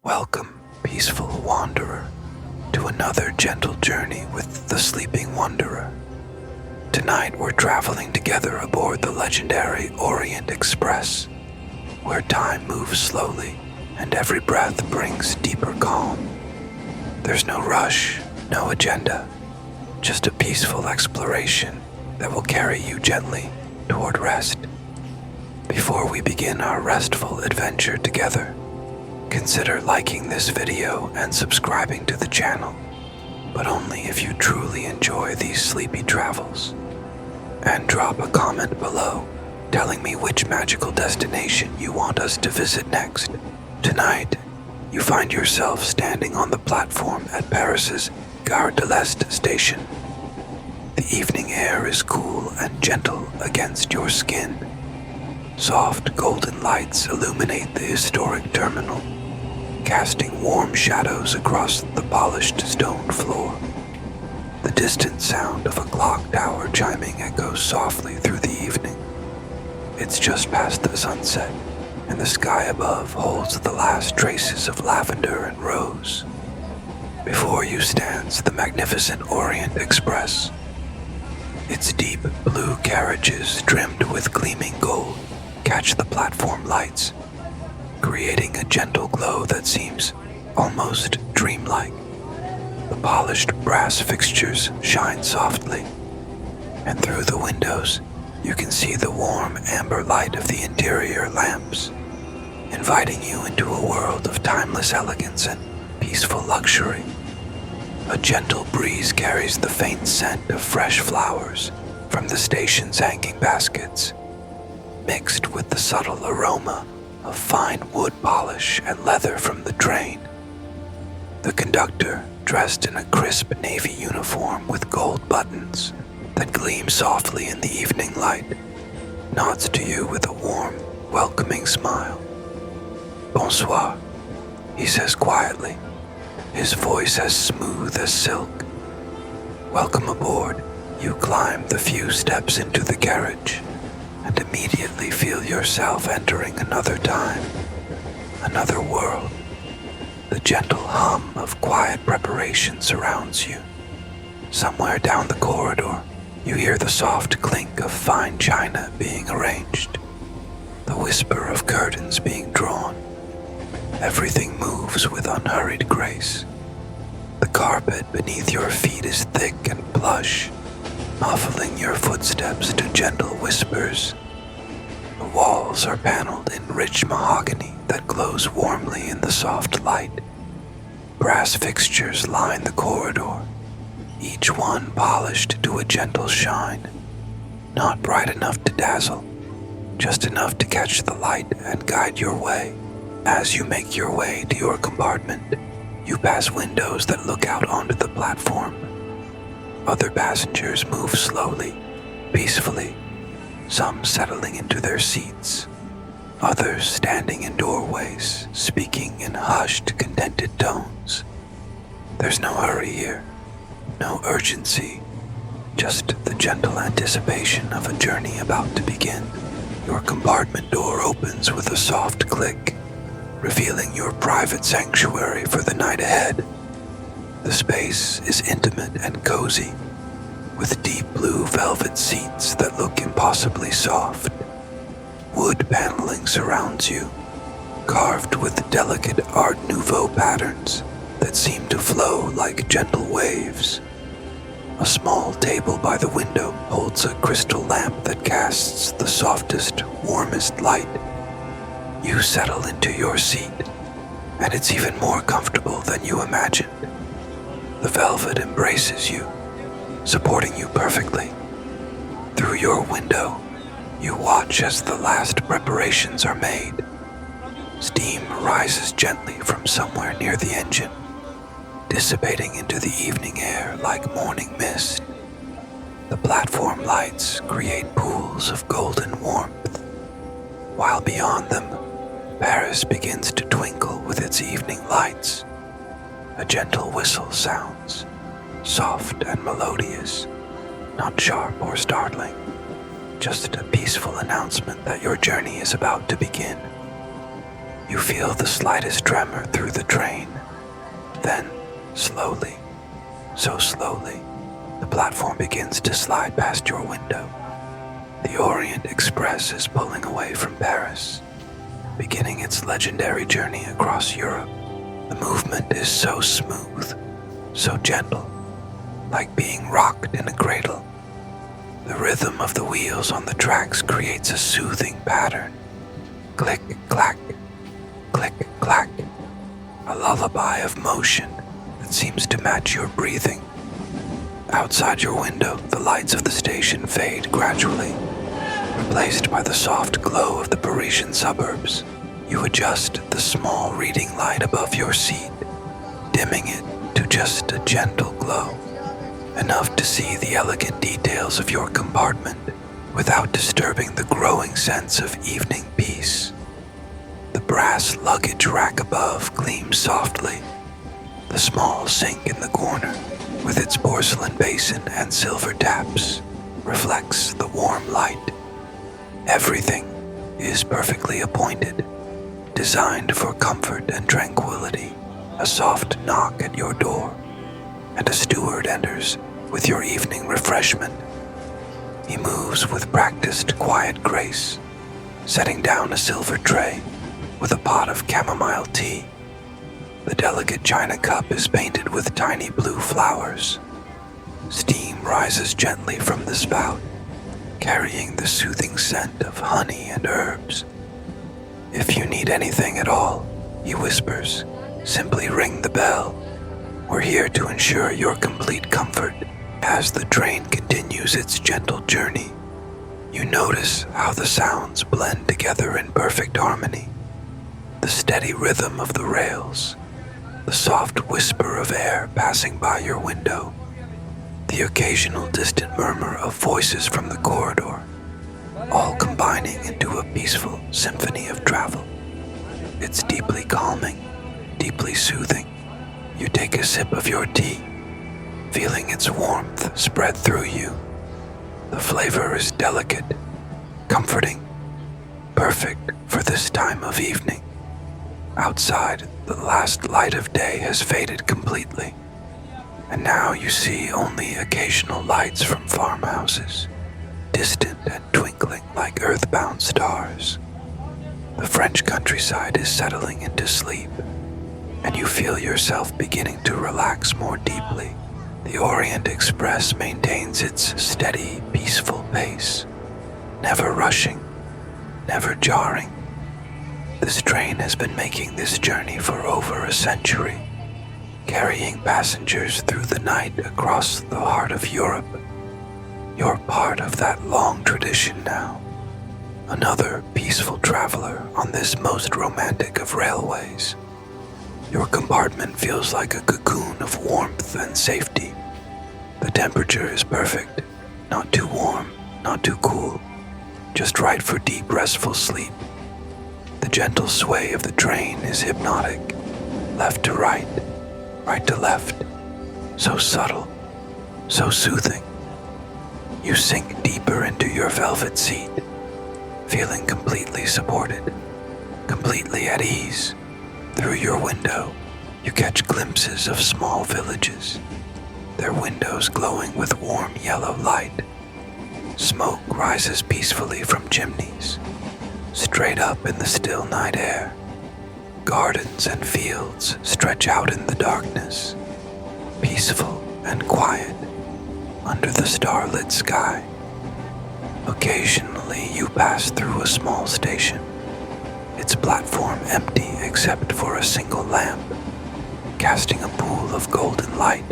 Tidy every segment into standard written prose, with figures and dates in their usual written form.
Welcome, peaceful wanderer, to another gentle journey with the Sleeping Wanderer. Tonight we're traveling together aboard the legendary Orient Express, where time moves slowly and every breath brings deeper calm. There's no rush, no agenda, just a peaceful exploration that will carry you gently toward rest. Before we begin our restful adventure together, consider liking this video and subscribing to the channel, but only if you truly enjoy these sleepy travels. And drop a comment below telling me which magical destination you want us to visit next. Tonight, you find yourself standing on the platform at Paris's Gare de l'Est station. The evening air is cool and gentle against your skin. Soft golden lights illuminate the historic terminal, casting warm shadows across the polished stone floor. The distant sound of a clock tower chiming echoes softly through the evening. It's just past the sunset, and the sky above holds the last traces of lavender and rose. Before you stands the magnificent Orient Express. Its deep blue carriages trimmed with gleaming gold catch the platform lights, creating a gentle glow that seems almost dreamlike. The polished brass fixtures shine softly, and through the windows you can see the warm amber light of the interior lamps, inviting you into a world of timeless elegance and peaceful luxury. A gentle breeze carries the faint scent of fresh flowers from the station's hanging baskets, mixed with the subtle aroma of fine wood polish and leather from the train. The conductor, dressed in a crisp navy uniform with gold buttons that gleam softly in the evening light, nods to you with a warm, welcoming smile. "Bonsoir," he says quietly, his voice as smooth as silk. Welcome aboard. You climb the few steps into the carriage and immediately feel yourself entering another time, another world. The gentle hum of quiet preparation surrounds you. Somewhere down the corridor, you hear the soft clink of fine china being arranged, the whisper of curtains being drawn. Everything moves with unhurried grace. The carpet beneath your feet is thick and plush, muffling your footsteps to gentle whispers. The walls are paneled in rich mahogany that glows warmly in the soft light. Brass fixtures line the corridor, each one polished to a gentle shine, not bright enough to dazzle, just enough to catch the light and guide your way. As you make your way to your compartment, you pass windows that look out onto the platform. Other passengers move slowly, peacefully, some settling into their seats, others standing in doorways, speaking in hushed, contented tones. There's no hurry here, no urgency, just the gentle anticipation of a journey about to begin. Your compartment door opens with a soft click, revealing your private sanctuary for the night ahead. The space is intimate and cozy, with deep blue velvet seats that look impossibly soft. Wood paneling surrounds you, carved with delicate Art Nouveau patterns that seem to flow like gentle waves. A small table by the window holds a crystal lamp that casts the softest, warmest light. You settle into your seat, and it's even more comfortable than you imagined. The velvet embraces you, supporting you perfectly. Through your window, you watch as the last preparations are made. Steam rises gently from somewhere near the engine, dissipating into the evening air like morning mist. The platform lights create pools of golden warmth, while beyond them, Paris begins to twinkle with its evening lights. A gentle whistle sounds, soft and melodious, not sharp or startling, just a peaceful announcement that your journey is about to begin. You feel the slightest tremor through the train. Then, slowly, so slowly, the platform begins to slide past your window. The Orient Express is pulling away from Paris, beginning its legendary journey across Europe. The movement is so smooth, so gentle, like being rocked in a cradle. The rhythm of the wheels on the tracks creates a soothing pattern. Click, clack, click, clack. A lullaby of motion that seems to match your breathing. Outside your window, the lights of the station fade gradually, replaced by the soft glow of the Parisian suburbs. You adjust the small reading light above your seat, dimming it to just a gentle glow, enough to see the elegant details of your compartment without disturbing the growing sense of evening peace. The brass luggage rack above gleams softly. The small sink in the corner, with its porcelain basin and silver taps, reflects the warm light. Everything is perfectly appointed, designed for comfort and tranquility. A soft knock at your door, and a steward enters with your evening refreshment. He moves with practiced quiet grace, setting down a silver tray with a pot of chamomile tea. The delicate china cup is painted with tiny blue flowers. Steam rises gently from the spout, carrying the soothing scent of honey and herbs. If you need anything at all, he whispers, simply ring the bell. We're here to ensure your complete comfort. As the train continues its gentle journey, you notice how the sounds blend together in perfect harmony. The steady rhythm of the rails, the soft whisper of air passing by your window, the occasional distant murmur of voices from the corridor, all combining into a peaceful symphony of travel. It's deeply calming, deeply soothing. You take a sip of your tea, feeling its warmth spread through you. The flavor is delicate, comforting, perfect for this time of evening. Outside, the last light of day has faded completely, and now you see only occasional lights from farmhouses, distant and twinkling like earthbound stars. The French countryside is settling into sleep, and you feel yourself beginning to relax more deeply. The Orient Express maintains its steady, peaceful pace, never rushing, never jarring. This train has been making this journey for over a century, carrying passengers through the night across the heart of Europe. You're part of that long tradition now, another peaceful traveler on this most romantic of railways. Your compartment feels like a cocoon of warmth and safety. The temperature is perfect, not too warm, not too cool, just right for deep, restful sleep. The gentle sway of the train is hypnotic, left to right, right to left, so subtle, so soothing. You sink deeper into your velvet seat, feeling completely supported, completely at ease. Through your window, you catch glimpses of small villages, their windows glowing with warm yellow light. Smoke rises peacefully from chimneys, straight up in the still night air. Gardens and fields stretch out in the darkness, peaceful and quiet under the starlit sky. Occasionally you pass through a small station, its platform empty except for a single lamp, casting a pool of golden light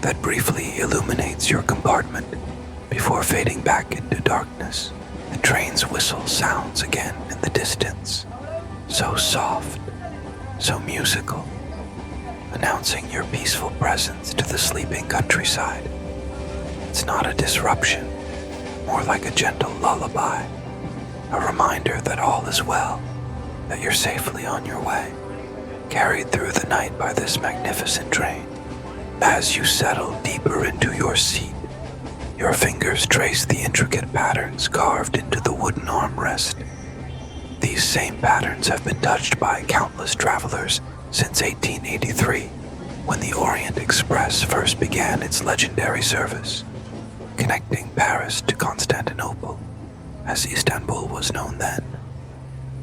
that briefly illuminates your compartment before fading back into darkness. The train's whistle sounds again in the distance, so soft, so musical, announcing your peaceful presence to the sleeping countryside. It's not a disruption, more like a gentle lullaby, a reminder that all is well, that you're safely on your way, carried through the night by this magnificent train. As you settle deeper into your seat, your fingers trace the intricate patterns carved into the wooden armrest. These same patterns have been touched by countless travelers since 1883, when the Orient Express first began its legendary service, connecting Paris to Constantinople, as Istanbul was known then.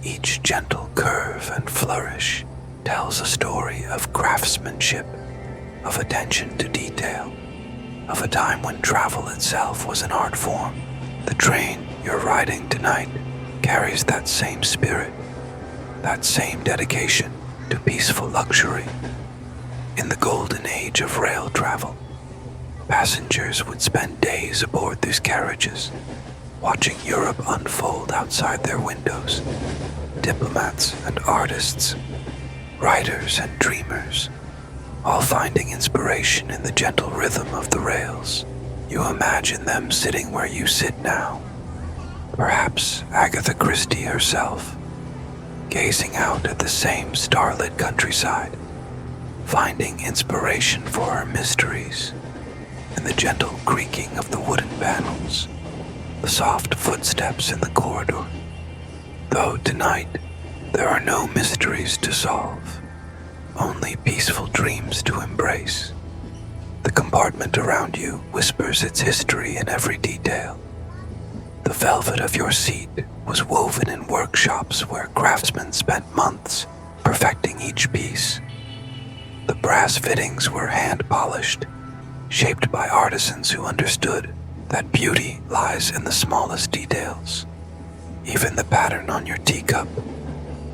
Each gentle curve and flourish tells a story of craftsmanship, of attention to detail, of a time when travel itself was an art form. The train you're riding tonight carries that same spirit, that same dedication to peaceful luxury. In the golden age of rail travel, passengers would spend days aboard these carriages, watching Europe unfold outside their windows. Diplomats and artists, writers and dreamers, all finding inspiration in the gentle rhythm of the rails. You imagine them sitting where you sit now, perhaps Agatha Christie herself, gazing out at the same starlit countryside, finding inspiration for her mysteries in the gentle creaking of the wooden panels, the soft footsteps in the corridor. Though tonight there are no mysteries to solve, only peaceful dreams to embrace. The compartment around you whispers its history in every detail. The velvet of your seat was woven in workshops where craftsmen spent months perfecting each piece. The brass fittings were hand-polished, shaped by artisans who understood that beauty lies in the smallest details. Even the pattern on your teacup,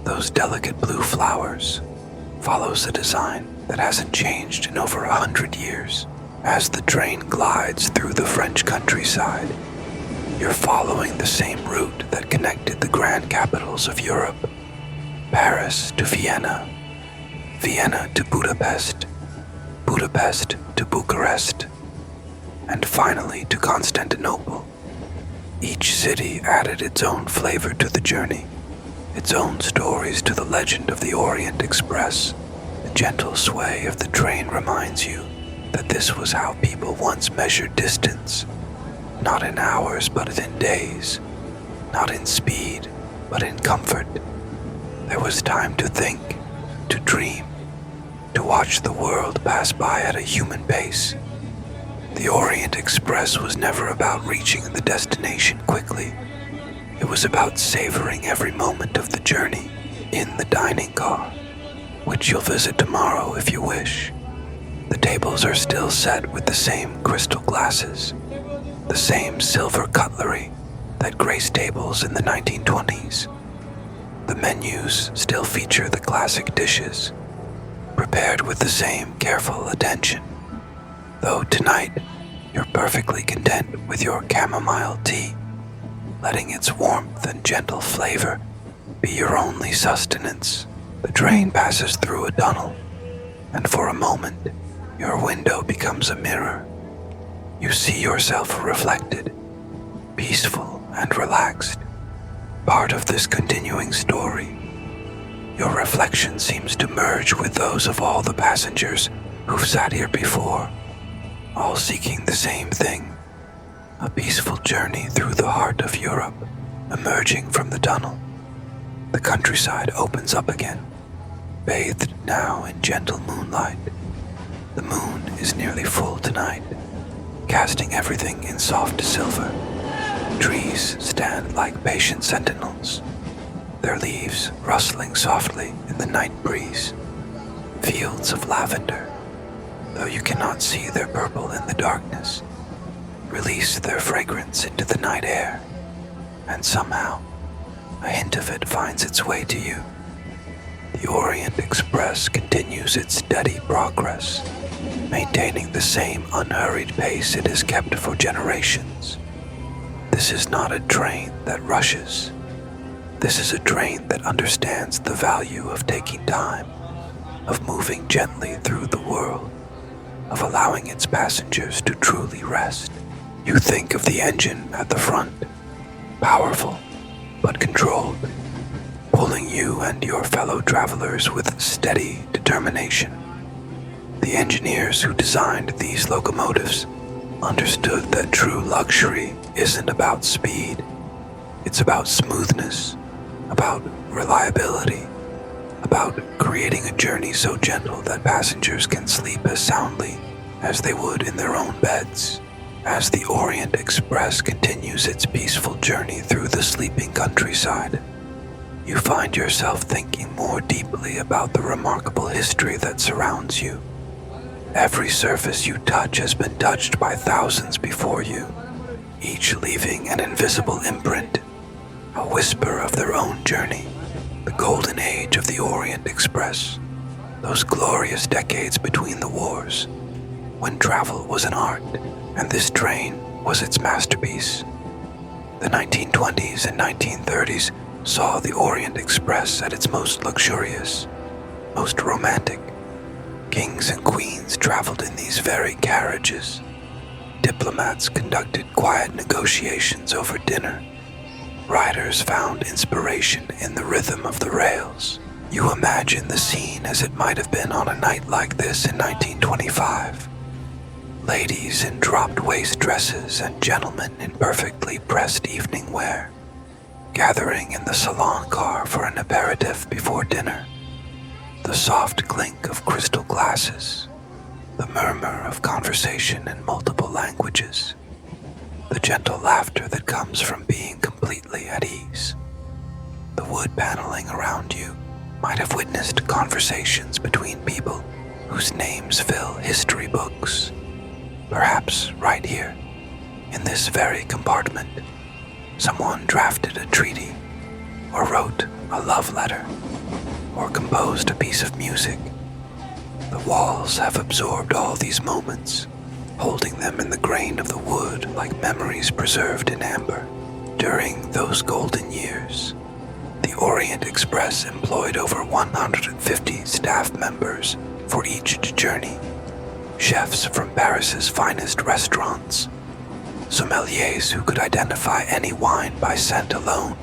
those delicate blue flowers, follows a design that hasn't changed in over 100 years. As the train glides through the French countryside, you're following the same route that connected the grand capitals of Europe, Paris to Vienna, Vienna to Budapest, Budapest to Bucharest, and finally to Constantinople. Each city added its own flavor to the journey, its own stories to the legend of the Orient Express. The gentle sway of the train reminds you that this was how people once measured distance, not in hours but in days, not in speed but in comfort. There was time to think, to dream, to watch the world pass by at a human pace. The Orient Express was never about reaching the destination quickly. It was about savoring every moment of the journey in the dining car, which you'll visit tomorrow if you wish. The tables are still set with the same crystal glasses, the same silver cutlery that graced tables in the 1920s. The menus still feature the classic dishes, prepared with the same careful attention. Though tonight, you're perfectly content with your chamomile tea, letting its warmth and gentle flavor be your only sustenance. The train passes through a tunnel, and for a moment, your window becomes a mirror. You see yourself reflected, peaceful and relaxed, part of this continuing story. Your reflection seems to merge with those of all the passengers who've sat here before, all seeking the same thing, a peaceful journey through the heart of Europe. Emerging from the tunnel, the countryside opens up again, bathed now in gentle moonlight. The moon is nearly full tonight, casting everything in soft silver. Trees stand like patient sentinels, their leaves rustling softly in the night breeze. Fields of lavender, though you cannot see their purple in the darkness, release their fragrance into the night air, and somehow a hint of it finds its way to you. The Orient Express continues its steady progress, maintaining the same unhurried pace it has kept for generations. This is not a train that rushes. This is a train that understands the value of taking time, of moving gently through the world, of allowing its passengers to truly rest. You think of the engine at the front, powerful but controlled, pulling you and your fellow travelers with steady determination. The engineers who designed these locomotives understood that true luxury isn't about speed, it's about smoothness, about reliability, about creating a journey so gentle that passengers can sleep as soundly as they would in their own beds. As the Orient Express continues its peaceful journey through the sleeping countryside, you find yourself thinking more deeply about the remarkable history that surrounds you. Every surface you touch has been touched by thousands before you, each leaving an invisible imprint, a whisper of their own journey. The golden age of the Orient Express, those glorious decades between the wars, when travel was an art and this train was its masterpiece. The 1920s and 1930s saw the Orient Express at its most luxurious, most romantic. Kings and queens traveled in these very carriages. Diplomats conducted quiet negotiations over dinner. Riders found inspiration in the rhythm of the rails. You imagine the scene as it might have been on a night like this in 1925. Ladies in dropped-waist dresses and gentlemen in perfectly pressed evening wear, gathering in the salon car for an aperitif before dinner. The soft clink of crystal glasses, the murmur of conversation in multiple languages, the gentle laughter that comes from being completely at ease. The wood paneling around you might have witnessed conversations between people whose names fill history books. Perhaps right here, in this very compartment, someone drafted a treaty, or wrote a love letter, or composed a piece of music. The walls have absorbed all these moments, holding them in the grain of the wood like memories preserved in amber. During those golden years, the Orient Express employed over 150 staff members for each journey. Chefs from Paris's finest restaurants, sommeliers who could identify any wine by scent alone,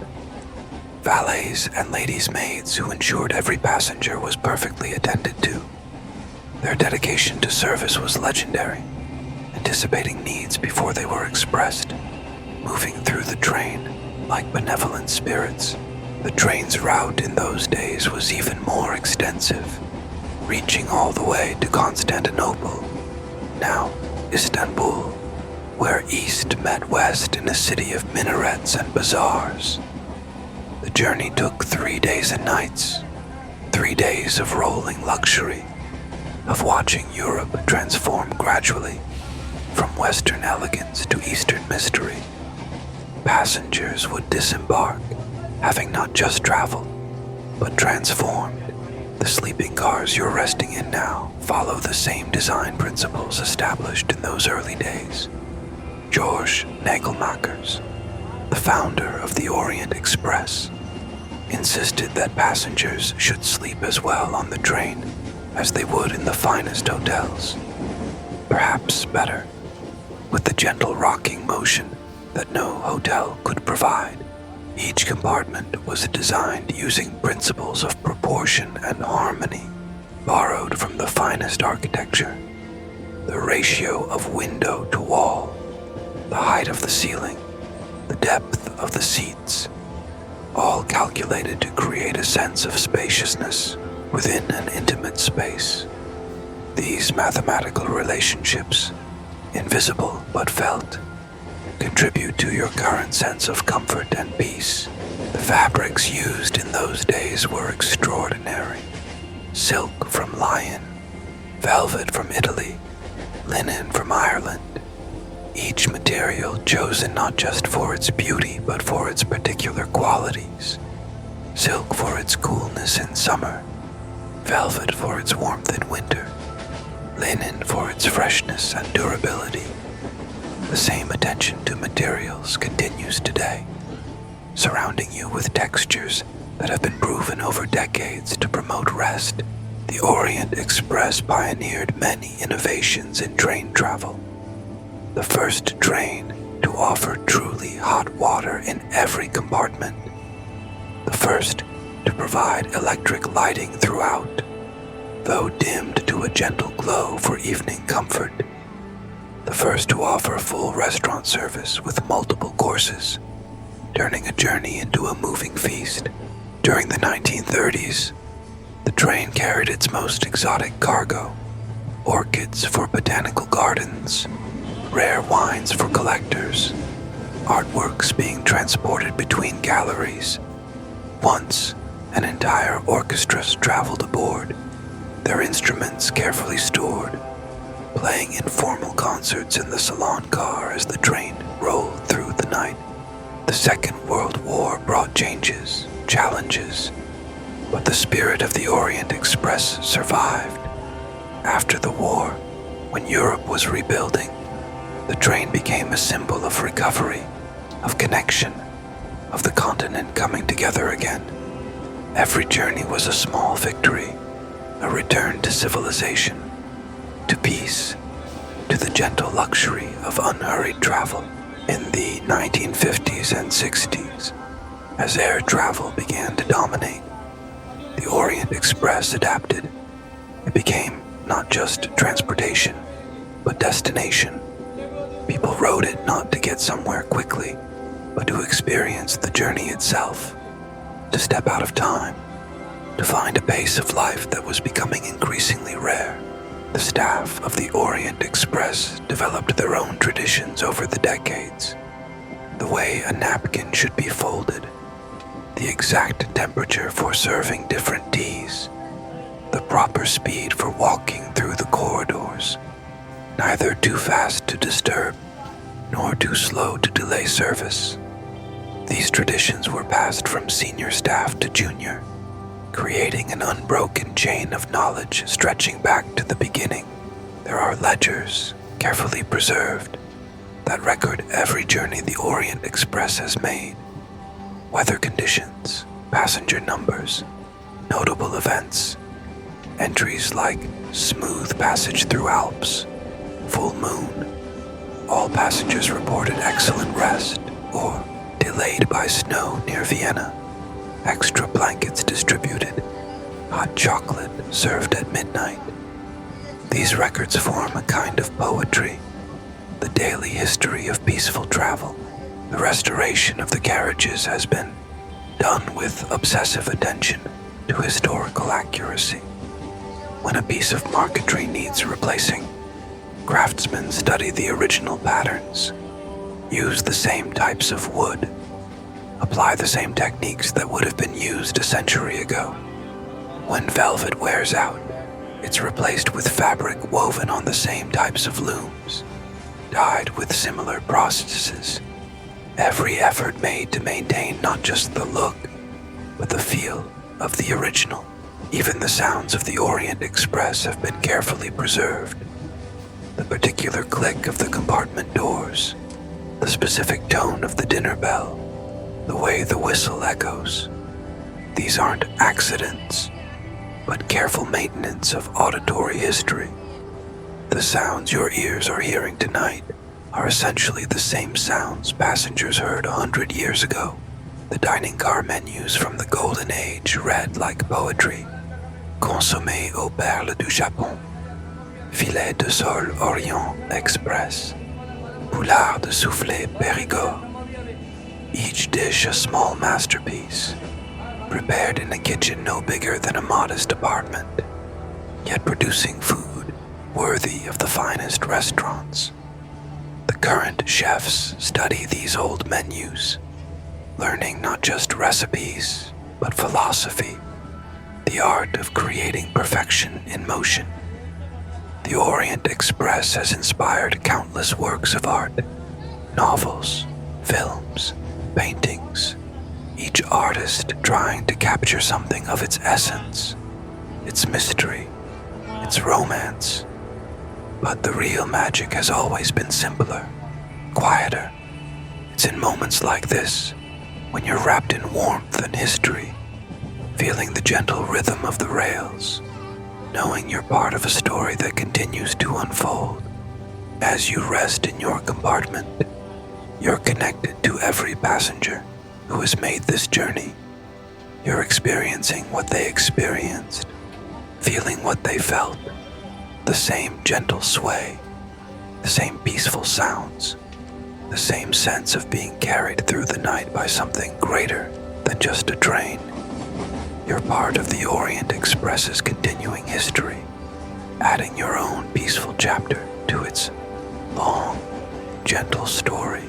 valets and ladies' maids who ensured every passenger was perfectly attended to. Their dedication to service was legendary, anticipating needs before they were expressed, moving through the train like benevolent spirits. The train's route in those days was even more extensive, reaching all the way to Constantinople, now Istanbul, where east met west in a city of minarets and bazaars. The journey took 3 days and nights, 3 days of rolling luxury, of watching Europe transform gradually from Western elegance to Eastern mystery. Passengers would disembark, having not just traveled, but transformed. The sleeping cars you're resting in now follow the same design principles established in those early days. George Nagelmakers, the founder of the Orient Express, insisted that passengers should sleep as well on the train as they would in the finest hotels. Perhaps better, with the gentle rocking motion that no hotel could provide. Each compartment was designed using principles of proportion and harmony, borrowed from the finest architecture. The ratio of window to wall, the height of the ceiling, the depth of the seats, all calculated to create a sense of spaciousness within an intimate space. These mathematical relationships, invisible but felt, contribute to your current sense of comfort and peace. The fabrics used in those days were extraordinary. Silk from Lion, velvet from Italy, linen from Ireland. Each material chosen not just for its beauty but for its particular qualities. Silk for its coolness in summer, velvet for its warmth in winter, linen for its freshness and durability. The same attention to materials continues today, surrounding you with textures that have been proven over decades to promote rest. The Orient Express pioneered many innovations in train travel. The first train to offer truly hot water in every compartment. The first to provide electric lighting throughout, though dimmed to a gentle glow for evening comfort. The first to offer full restaurant service with multiple courses, turning a journey into a moving feast. During the 1930s, the train carried its most exotic cargo: orchids for botanical gardens, rare wines for collectors, artworks being transported between galleries. Once, an entire orchestra traveled aboard, their instruments carefully stored, playing informal concerts in the salon car as the train rolled through the night. The Second World War brought changes, challenges, but the spirit of the Orient Express survived. After the war, when Europe was rebuilding, the train became a symbol of recovery, of connection, of the continent coming together again. Every journey was a small victory, a return to civilization, to peace, to the gentle luxury of unhurried travel. In the 1950s and 60s, as air travel began to dominate, the Orient Express adapted. It became not just transportation, but destination. People rode it not to get somewhere quickly, but to experience the journey itself, to step out of time, to find a pace of life that was becoming increasingly rare. The staff of the Orient Express developed their own traditions over the decades. The way a napkin should be folded, the exact temperature for serving different teas, the proper speed for walking through the corridors, neither too fast to disturb, nor too slow to delay service. These traditions were passed from senior staff to junior, creating an unbroken chain of knowledge stretching back to the beginning. There are ledgers, carefully preserved, that record every journey the Orient Express has made. Weather conditions, passenger numbers, notable events, entries like smooth passage through Alps, full moon, all passengers reported excellent rest, or delayed by snow near Vienna, extra blankets distributed, hot chocolate served at midnight. These records form a kind of poetry, the daily history of peaceful travel. The restoration of the carriages has been done with obsessive attention to historical accuracy. When a piece of marquetry needs replacing, craftsmen study the original patterns, use the same types of wood, apply the same techniques that would have been used a century ago. When velvet wears out, it's replaced with fabric woven on the same types of looms, dyed with similar processes. Every effort made to maintain not just the look, but the feel of the original. Even the sounds of the Orient Express have been carefully preserved. The particular click of the compartment doors, the specific tone of the dinner bell, the way the whistle echoes. These aren't accidents, but careful maintenance of auditory history. The sounds your ears are hearing tonight are essentially the same sounds passengers heard 100 years ago. The dining car menus from the Golden Age read like poetry. Consommé aux perles du Japon, filet de sole Orient Express, poularde soufflé Périgord. Each dish a small masterpiece, prepared in a kitchen no bigger than a modest apartment, yet producing food worthy of the finest restaurants. The current chefs study these old menus, learning not just recipes, but philosophy, the art of creating perfection in motion. The Orient Express has inspired countless works of art, novels, films, paintings, each artist trying to capture something of its essence, its mystery, its romance. But the real magic has always been simpler, quieter. It's in moments like this, when you're wrapped in warmth and history, feeling the gentle rhythm of the rails, knowing you're part of a story that continues to unfold. As you rest in your compartment, you're connected to every passenger who has made this journey. You're experiencing what they experienced, feeling what they felt, the same gentle sway, the same peaceful sounds, the same sense of being carried through the night by something greater than just a train. You're part of the Orient Express's continuing history, adding your own peaceful chapter to its long, gentle story.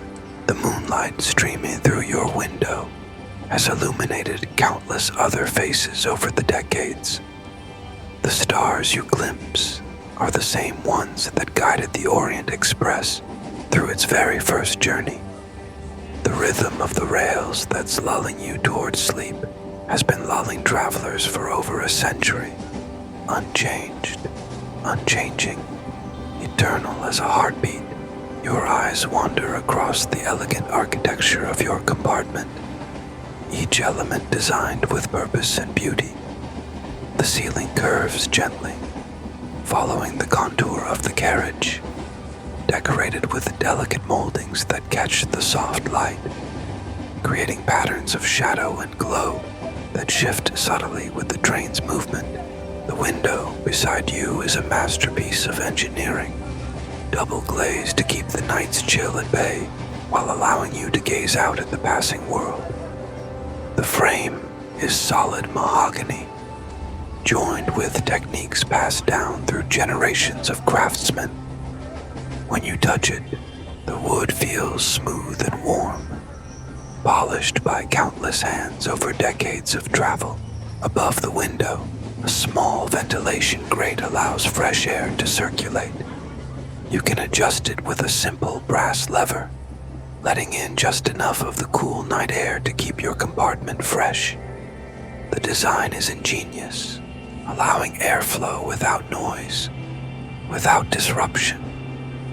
The moonlight streaming through your window has illuminated countless other faces over the decades. The stars you glimpse are the same ones that guided the Orient Express through its very first journey. The rhythm of the rails that's lulling you towards sleep has been lulling travelers for over a century, unchanged, unchanging, eternal as a heartbeat. Your eyes wander across the elegant architecture of your compartment, each element designed with purpose and beauty. The ceiling curves gently, following the contour of the carriage, decorated with delicate moldings that catch the soft light, creating patterns of shadow and glow that shift subtly with the train's movement. The window beside you is a masterpiece of engineering, double glazed to keep the night's chill at bay while allowing you to gaze out at the passing world. The frame is solid mahogany, joined with techniques passed down through generations of craftsmen. When you touch it, the wood feels smooth and warm, polished by countless hands over decades of travel. Above the window, a small ventilation grate allows fresh air to circulate. You can adjust it with a simple brass lever, letting in just enough of the cool night air to keep your compartment fresh. The design is ingenious, allowing airflow without noise, without disruption,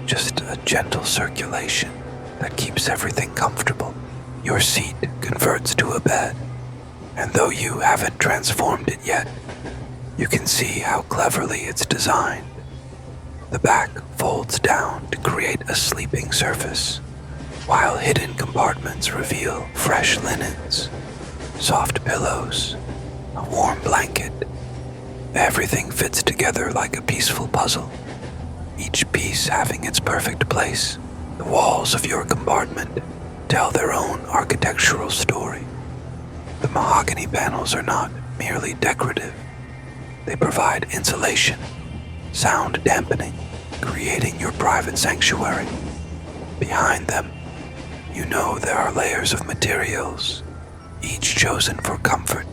just a gentle circulation that keeps everything comfortable. Your seat converts to a bed, and though you haven't transformed it yet, you can see how cleverly it's designed. The back folds down to create a sleeping surface, while hidden compartments reveal fresh linens, soft pillows, a warm blanket. Everything fits together like a peaceful puzzle, each piece having its perfect place. The walls of your compartment tell their own architectural story. The mahogany panels are not merely decorative. They provide insulation, sound dampening, creating your private sanctuary. Behind them, you know there are layers of materials, each chosen for comfort: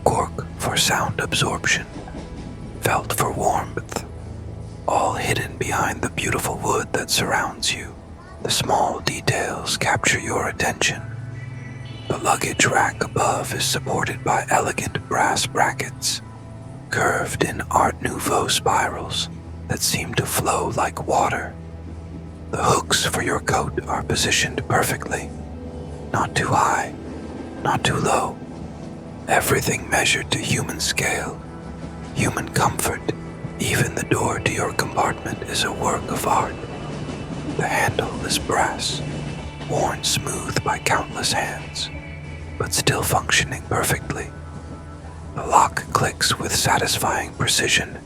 cork for sound absorption, felt for warmth, all hidden behind the beautiful wood that surrounds you. The small details capture your attention. The luggage rack above is supported by elegant brass brackets, curved in Art Nouveau spirals that seem to flow like water. The hooks for your coat are positioned perfectly, not too high, not too low. Everything measured to human scale, human comfort. Even the door to your compartment is a work of art. The handle is brass, worn smooth by countless hands, but still functioning perfectly. The lock clicks with satisfying precision,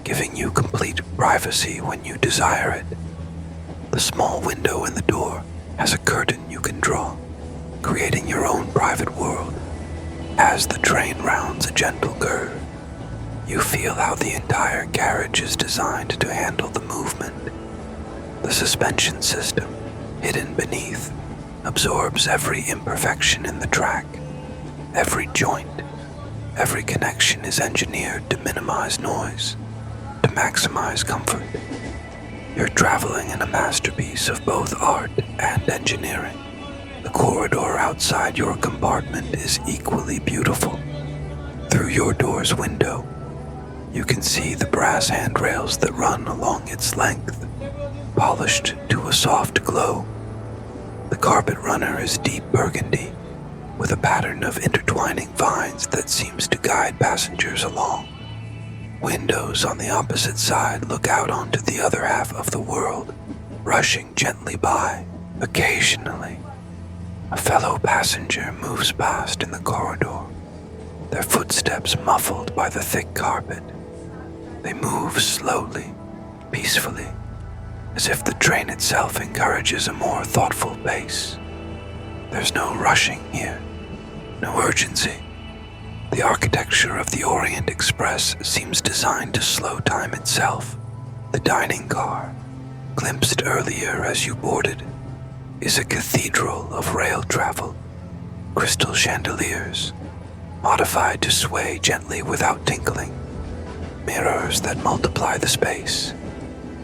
giving you complete privacy when you desire it. The small window in the door has a curtain you can draw, creating your own private world. As the train rounds a gentle curve, you feel how the entire carriage is designed to handle the movement. The suspension system, hidden beneath, absorbs every imperfection in the track. Every joint, every connection is engineered to minimize noise, to maximize comfort. You're traveling in a masterpiece of both art and engineering. The corridor outside your compartment is equally beautiful. Through your door's window, you can see the brass handrails that run along its length, polished to a soft glow. The carpet runner is deep burgundy, with a pattern of intertwining vines that seems to guide passengers along. Windows on the opposite side look out onto the other half of the world, rushing gently by. Occasionally, a fellow passenger moves past in the corridor, their footsteps muffled by the thick carpet. They move slowly, peacefully, as if the train itself encourages a more thoughtful pace. There's no rushing here, no urgency. The architecture of the Orient Express seems designed to slow time itself. The dining car, glimpsed earlier as you boarded, is a cathedral of rail travel. Crystal chandeliers, modified to sway gently without tinkling. Mirrors that multiply the space,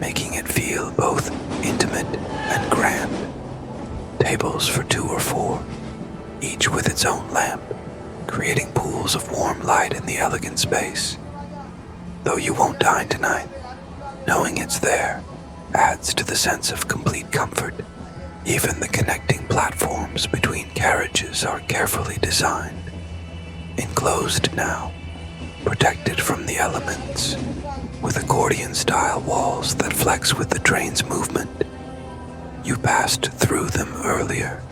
making it feel both intimate and grand. Tables for 2 or 4, each with its own lamp, creating pools of warm light in the elegant space. Though you won't dine tonight, knowing it's there adds to the sense of complete comfort. Even the connecting platforms between carriages are carefully designed. Enclosed now, protected from the elements, with accordion-style walls that flex with the train's movement. You passed through them earlier,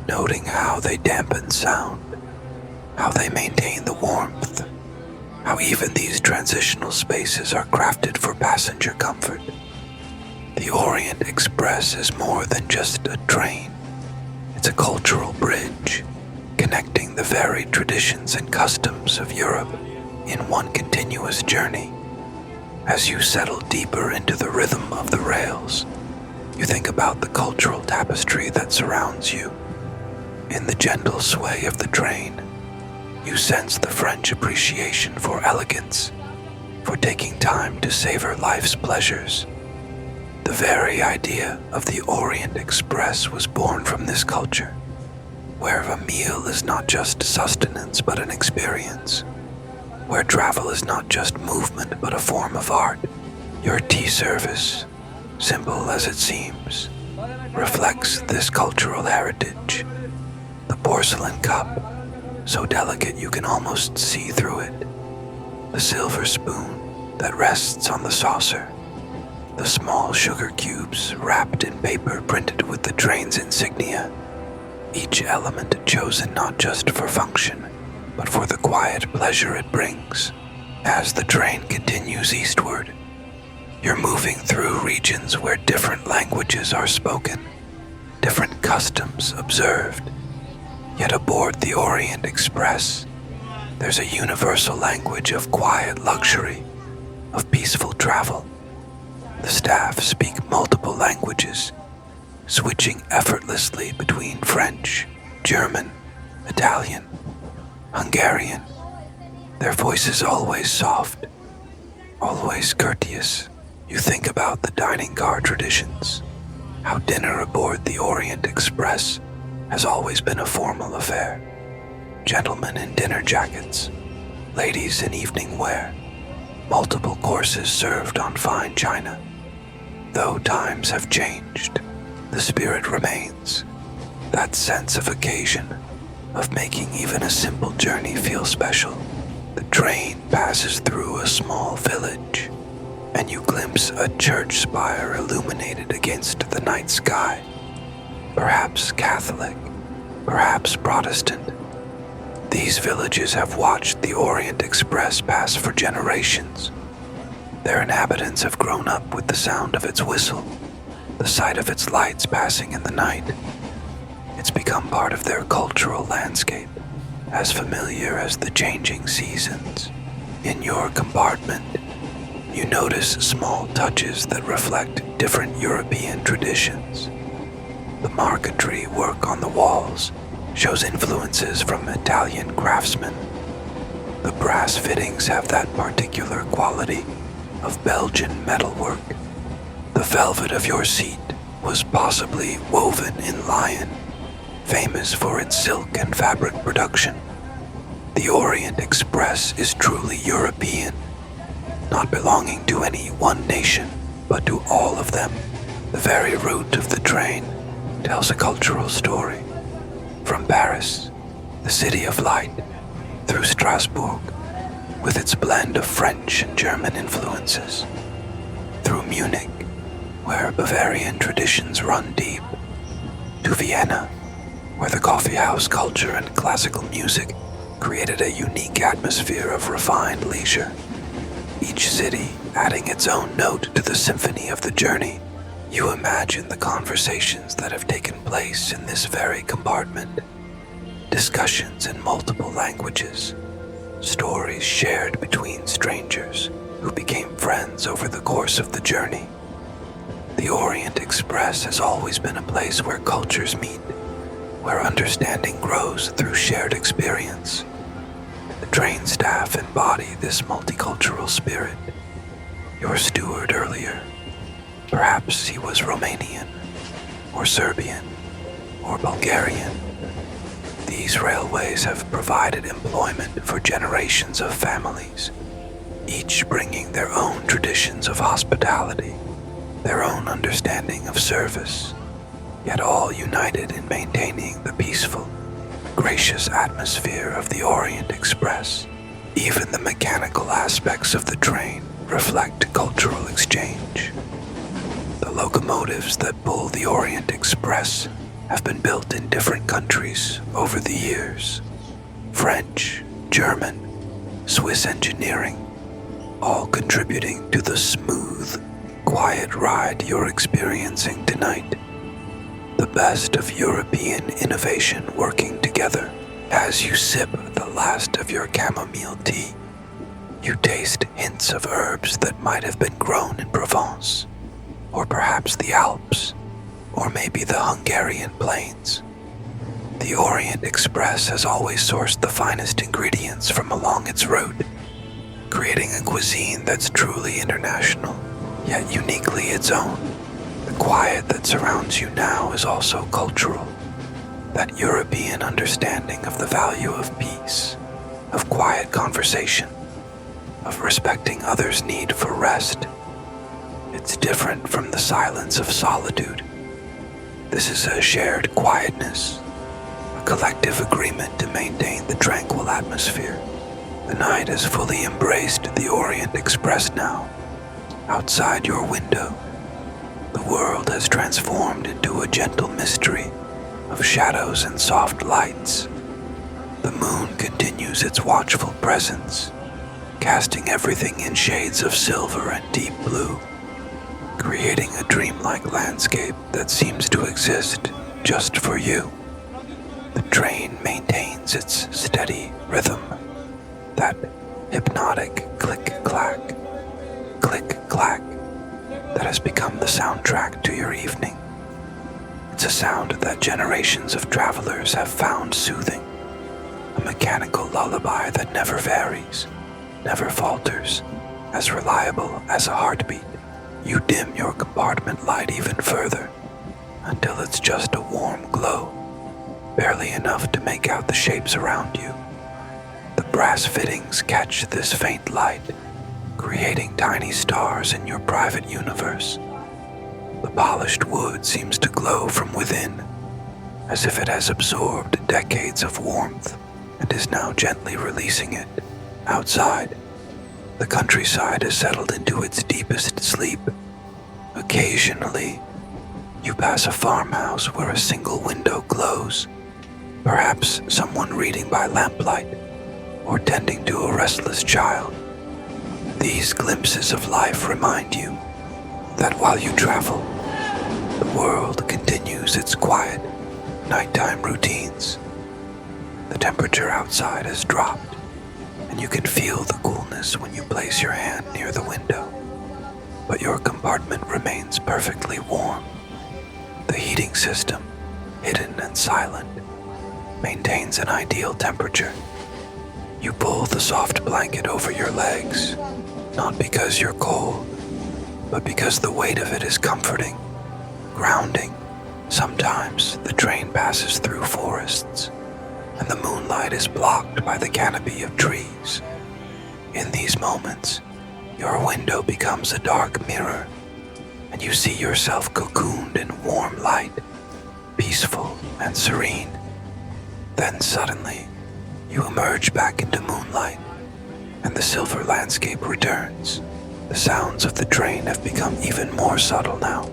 noting how they dampen sound, how they maintain the warmth, how even these transitional spaces are crafted for passenger comfort. The Orient Express is more than just a train. It's a cultural bridge, connecting the varied traditions and customs of Europe in one continuous journey. As you settle deeper into the rhythm of the rails, you think about the cultural tapestry that surrounds you. In the gentle sway of the train, you sense the French appreciation for elegance, for taking time to savor life's pleasures. The very idea of the Orient Express was born from this culture, where a meal is not just sustenance but an experience, where travel is not just movement but a form of art. Your tea service, simple as it seems, reflects this cultural heritage. The porcelain cup, so delicate you can almost see through it. The silver spoon that rests on the saucer. The small sugar cubes wrapped in paper printed with the train's insignia. Each element chosen not just for function, but for the quiet pleasure it brings. As the train continues eastward, you're moving through regions where different languages are spoken, different customs observed. Yet aboard the Orient Express, there's a universal language of quiet luxury, of peaceful travel. The staff speak multiple languages, switching effortlessly between French, German, Italian, Hungarian. Their voices always soft, always courteous. You think about the dining car traditions, how dinner aboard the Orient Express has always been a formal affair. Gentlemen in dinner jackets, ladies in evening wear, multiple courses served on fine china. Though times have changed, the spirit remains. That sense of occasion, of making even a simple journey feel special. The train passes through a small village, and you glimpse a church spire illuminated against the night sky. Perhaps Catholic, perhaps Protestant. These villages have watched the Orient Express pass for generations. Their inhabitants have grown up with the sound of its whistle, the sight of its lights passing in the night. It's become part of their cultural landscape, as familiar as the changing seasons. In your compartment, you notice small touches that reflect different European traditions. The marquetry work on the walls shows influences from Italian craftsmen. The brass fittings have that particular quality of Belgian metalwork. The velvet of your seat was possibly woven in Lyon, famous for its silk and fabric production. The Orient Express is truly European, not belonging to any one nation, but to all of them. The very route of the train tells a cultural story. From Paris, the city of light, through Strasbourg, with its blend of French and German influences, through Munich, where Bavarian traditions run deep, to Vienna, where the coffeehouse culture and classical music created a unique atmosphere of refined leisure. Each city adding its own note to the symphony of the journey. You imagine the conversations that have taken place in this very compartment, discussions in multiple languages, stories shared between strangers who became friends over the course of the journey. The Orient Express has always been a place where cultures meet, where understanding grows through shared experience. The train staff embody this multicultural spirit. Your steward earlier, perhaps he was Romanian, or Serbian, or Bulgarian. These railways have provided employment for generations of families, each bringing their own traditions of hospitality, their own understanding of service, yet all united in maintaining the peaceful, gracious atmosphere of the Orient Express. Even the mechanical aspects of the train reflect cultural exchange. The locomotives that pull the Orient Express have been built in different countries over the years. French, German, Swiss engineering, all contributing to the smooth, quiet ride you're experiencing tonight. The best of European innovation working together. As you sip the last of your chamomile tea, you taste hints of herbs that might have been grown in Provence, or perhaps the Alps, or maybe the Hungarian plains. The Orient Express has always sourced the finest ingredients from along its route, creating a cuisine that's truly international, yet uniquely its own. The quiet that surrounds you now is also cultural. That European understanding of the value of peace, of quiet conversation, of respecting others' need for rest. It's different from the silence of solitude. This is a shared quietness, a collective agreement to maintain the tranquil atmosphere. The night has fully embraced the Orient Express now. Outside your window, the world has transformed into a gentle mystery of shadows and soft lights. The moon continues its watchful presence, casting everything in shades of silver and deep blue, creating a dreamlike landscape that seems to exist just for you. The train maintains its steady rhythm, that hypnotic click-clack, click-clack that has become the soundtrack to your evening. It's a sound that generations of travelers have found soothing, a mechanical lullaby that never varies, never falters, as reliable as a heartbeat. You dim your compartment light even further, until it's just a warm glow, barely enough to make out the shapes around you. The brass fittings catch this faint light, creating tiny stars in your private universe. The polished wood seems to glow from within, as if it has absorbed decades of warmth and is now gently releasing it. Outside, the countryside has settled into its deepest sleep. Occasionally, you pass a farmhouse where a single window glows, perhaps someone reading by lamplight or tending to a restless child. These glimpses of life remind you that while you travel, the world continues its quiet, nighttime routines. The temperature outside has dropped, and you can feel the coolness when you place your hand near the window. But your compartment remains perfectly warm. The heating system, hidden and silent, maintains an ideal temperature. You pull the soft blanket over your legs, not because you're cold, but because the weight of it is comforting, grounding. Sometimes the train passes through forests, and the moonlight is blocked by the canopy of trees. In these moments, your window becomes a dark mirror, and you see yourself cocooned in warm light, peaceful and serene. Then suddenly, you emerge back into moonlight, and the silver landscape returns. The sounds of the train have become even more subtle now.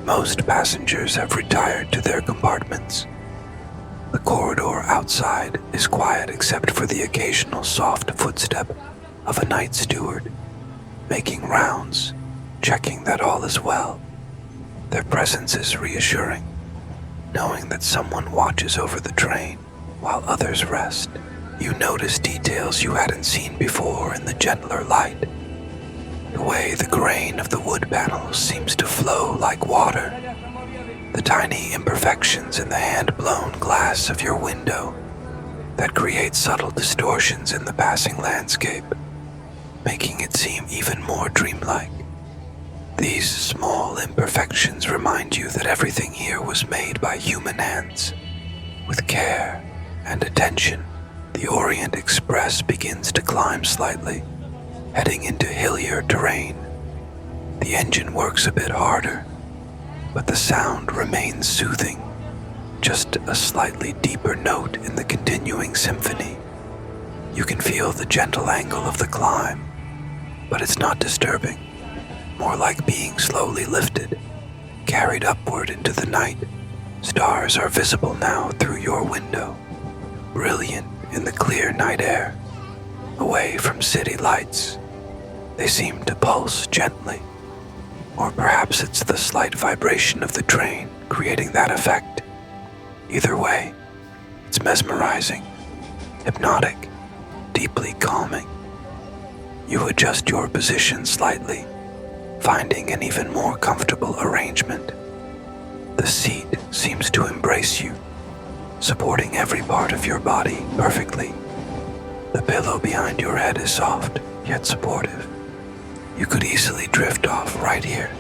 Most passengers have retired to their compartments. The corridor outside is quiet except for the occasional soft footstep of a night steward, making rounds, checking that all is well. Their presence is reassuring, knowing that someone watches over the train while others rest. You notice details you hadn't seen before in the gentler light. The way the grain of the wood panels seems to flow like water. The tiny imperfections in the hand-blown glass of your window that create subtle distortions in the passing landscape, making it seem even more dreamlike. These small imperfections remind you that everything here was made by human hands. With care and attention, the Orient Express begins to climb slightly, heading into hillier terrain. The engine works a bit harder, but the sound remains soothing, just a slightly deeper note in the continuing symphony. You can feel the gentle angle of the climb, but it's not disturbing, more like being slowly lifted, carried upward into the night. Stars are visible now through your window, brilliant in the clear night air, away from city lights. They seem to pulse gently, or perhaps it's the slight vibration of the train creating that effect. Either way, it's mesmerizing, hypnotic, deeply calming. You adjust your position slightly, finding an even more comfortable arrangement. The seat seems to embrace you, supporting every part of your body perfectly. The pillow behind your head is soft, yet supportive. You could easily drift off right here,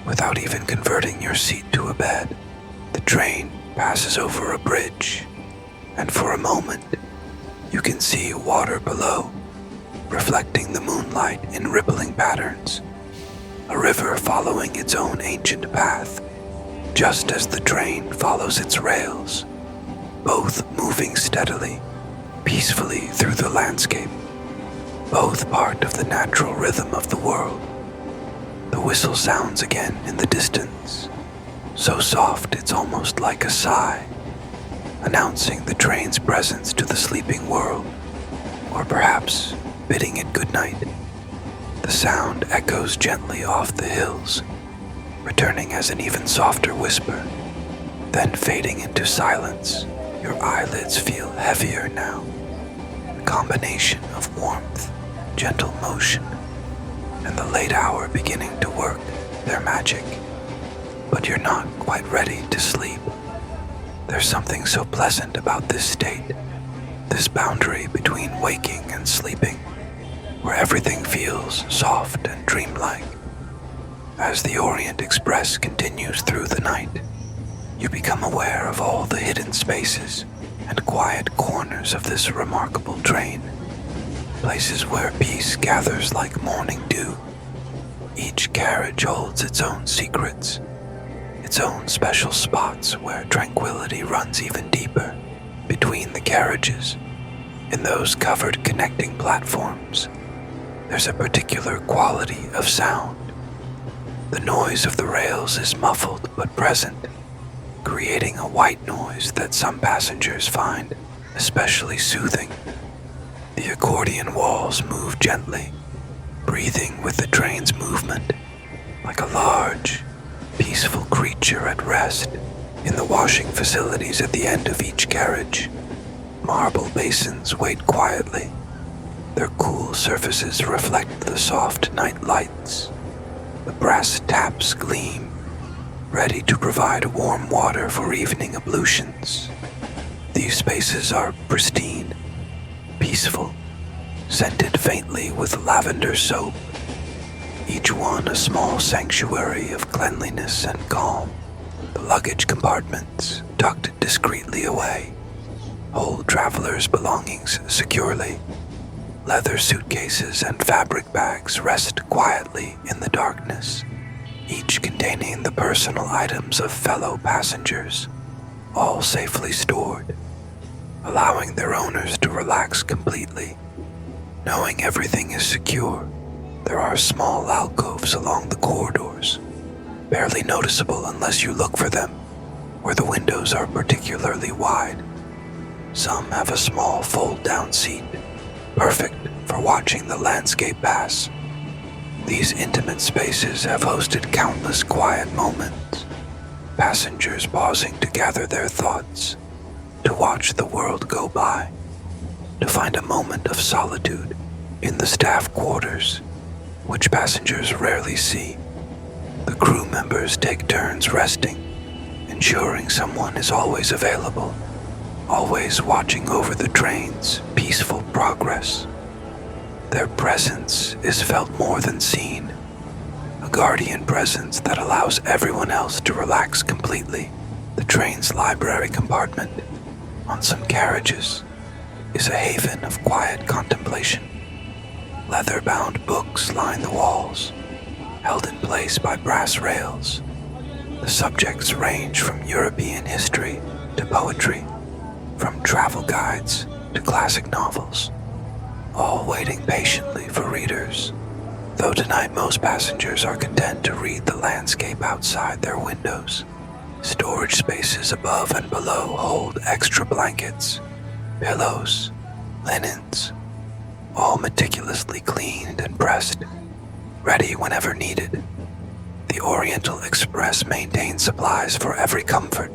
without even converting your seat to a bed. The train passes over a bridge, and for a moment, you can see water below, reflecting the moonlight in rippling patterns. A river following its own ancient path, just as the train follows its rails, both moving steadily, peacefully through the landscape, both part of the natural rhythm of the world. The whistle sounds again in the distance, so soft it's almost like a sigh, announcing the train's presence to the sleeping world, or perhaps bidding it good night. The sound echoes gently off the hills, returning as an even softer whisper, then fading into silence. Your eyelids feel heavier now, a combination of warmth, gentle motion, and the late hour beginning to work their magic. But you're not quite ready to sleep. There's something so pleasant about this state, this boundary between waking and sleeping, where everything feels soft and dreamlike. As the Orient Express continues through the night, you become aware of all the hidden spaces and quiet corners of this remarkable train, places where peace gathers like morning dew. Each carriage holds its own secrets, its own special spots where tranquility runs even deeper between the carriages. In those covered connecting platforms, there's a particular quality of sound. The noise of the rails is muffled but present, creating a white noise that some passengers find especially soothing. The accordion walls move gently, breathing with the train's movement, like a large, peaceful creature at rest. In the washing facilities at the end of each carriage, marble basins wait quietly. Their cool surfaces reflect the soft night lights. The brass taps gleam, ready to provide warm water for evening ablutions. These spaces are pristine, peaceful, scented faintly with lavender soap, each one a small sanctuary of cleanliness and calm. The luggage compartments, tucked discreetly away, hold travelers' belongings securely. Leather suitcases and fabric bags rest quietly in the darkness, each containing the personal items of fellow passengers, all safely stored, allowing their owners to relax completely. Knowing everything is secure, there are small alcoves along the corridors, barely noticeable unless you look for them, where the windows are particularly wide. Some have a small fold-down seat, perfect for watching the landscape pass. These intimate spaces have hosted countless quiet moments, passengers pausing to gather their thoughts, to watch the world go by. to find a moment of solitude in the staff quarters, which passengers rarely see. The crew members take turns resting, ensuring someone is always available, always watching over the train's peaceful progress. Their presence is felt more than seen, a guardian presence that allows everyone else to relax completely. The train's library compartment, on some carriages, is a haven of quiet contemplation. Leather-bound books line the walls, held in place by brass rails. The subjects range from European history to poetry, from travel guides to classic novels, all waiting patiently for readers. Though tonight most passengers are content to read the landscape outside their windows, storage spaces above and below hold extra blankets, pillows, linens, all meticulously cleaned and pressed, ready whenever needed. The Orient Express maintains supplies for every comfort,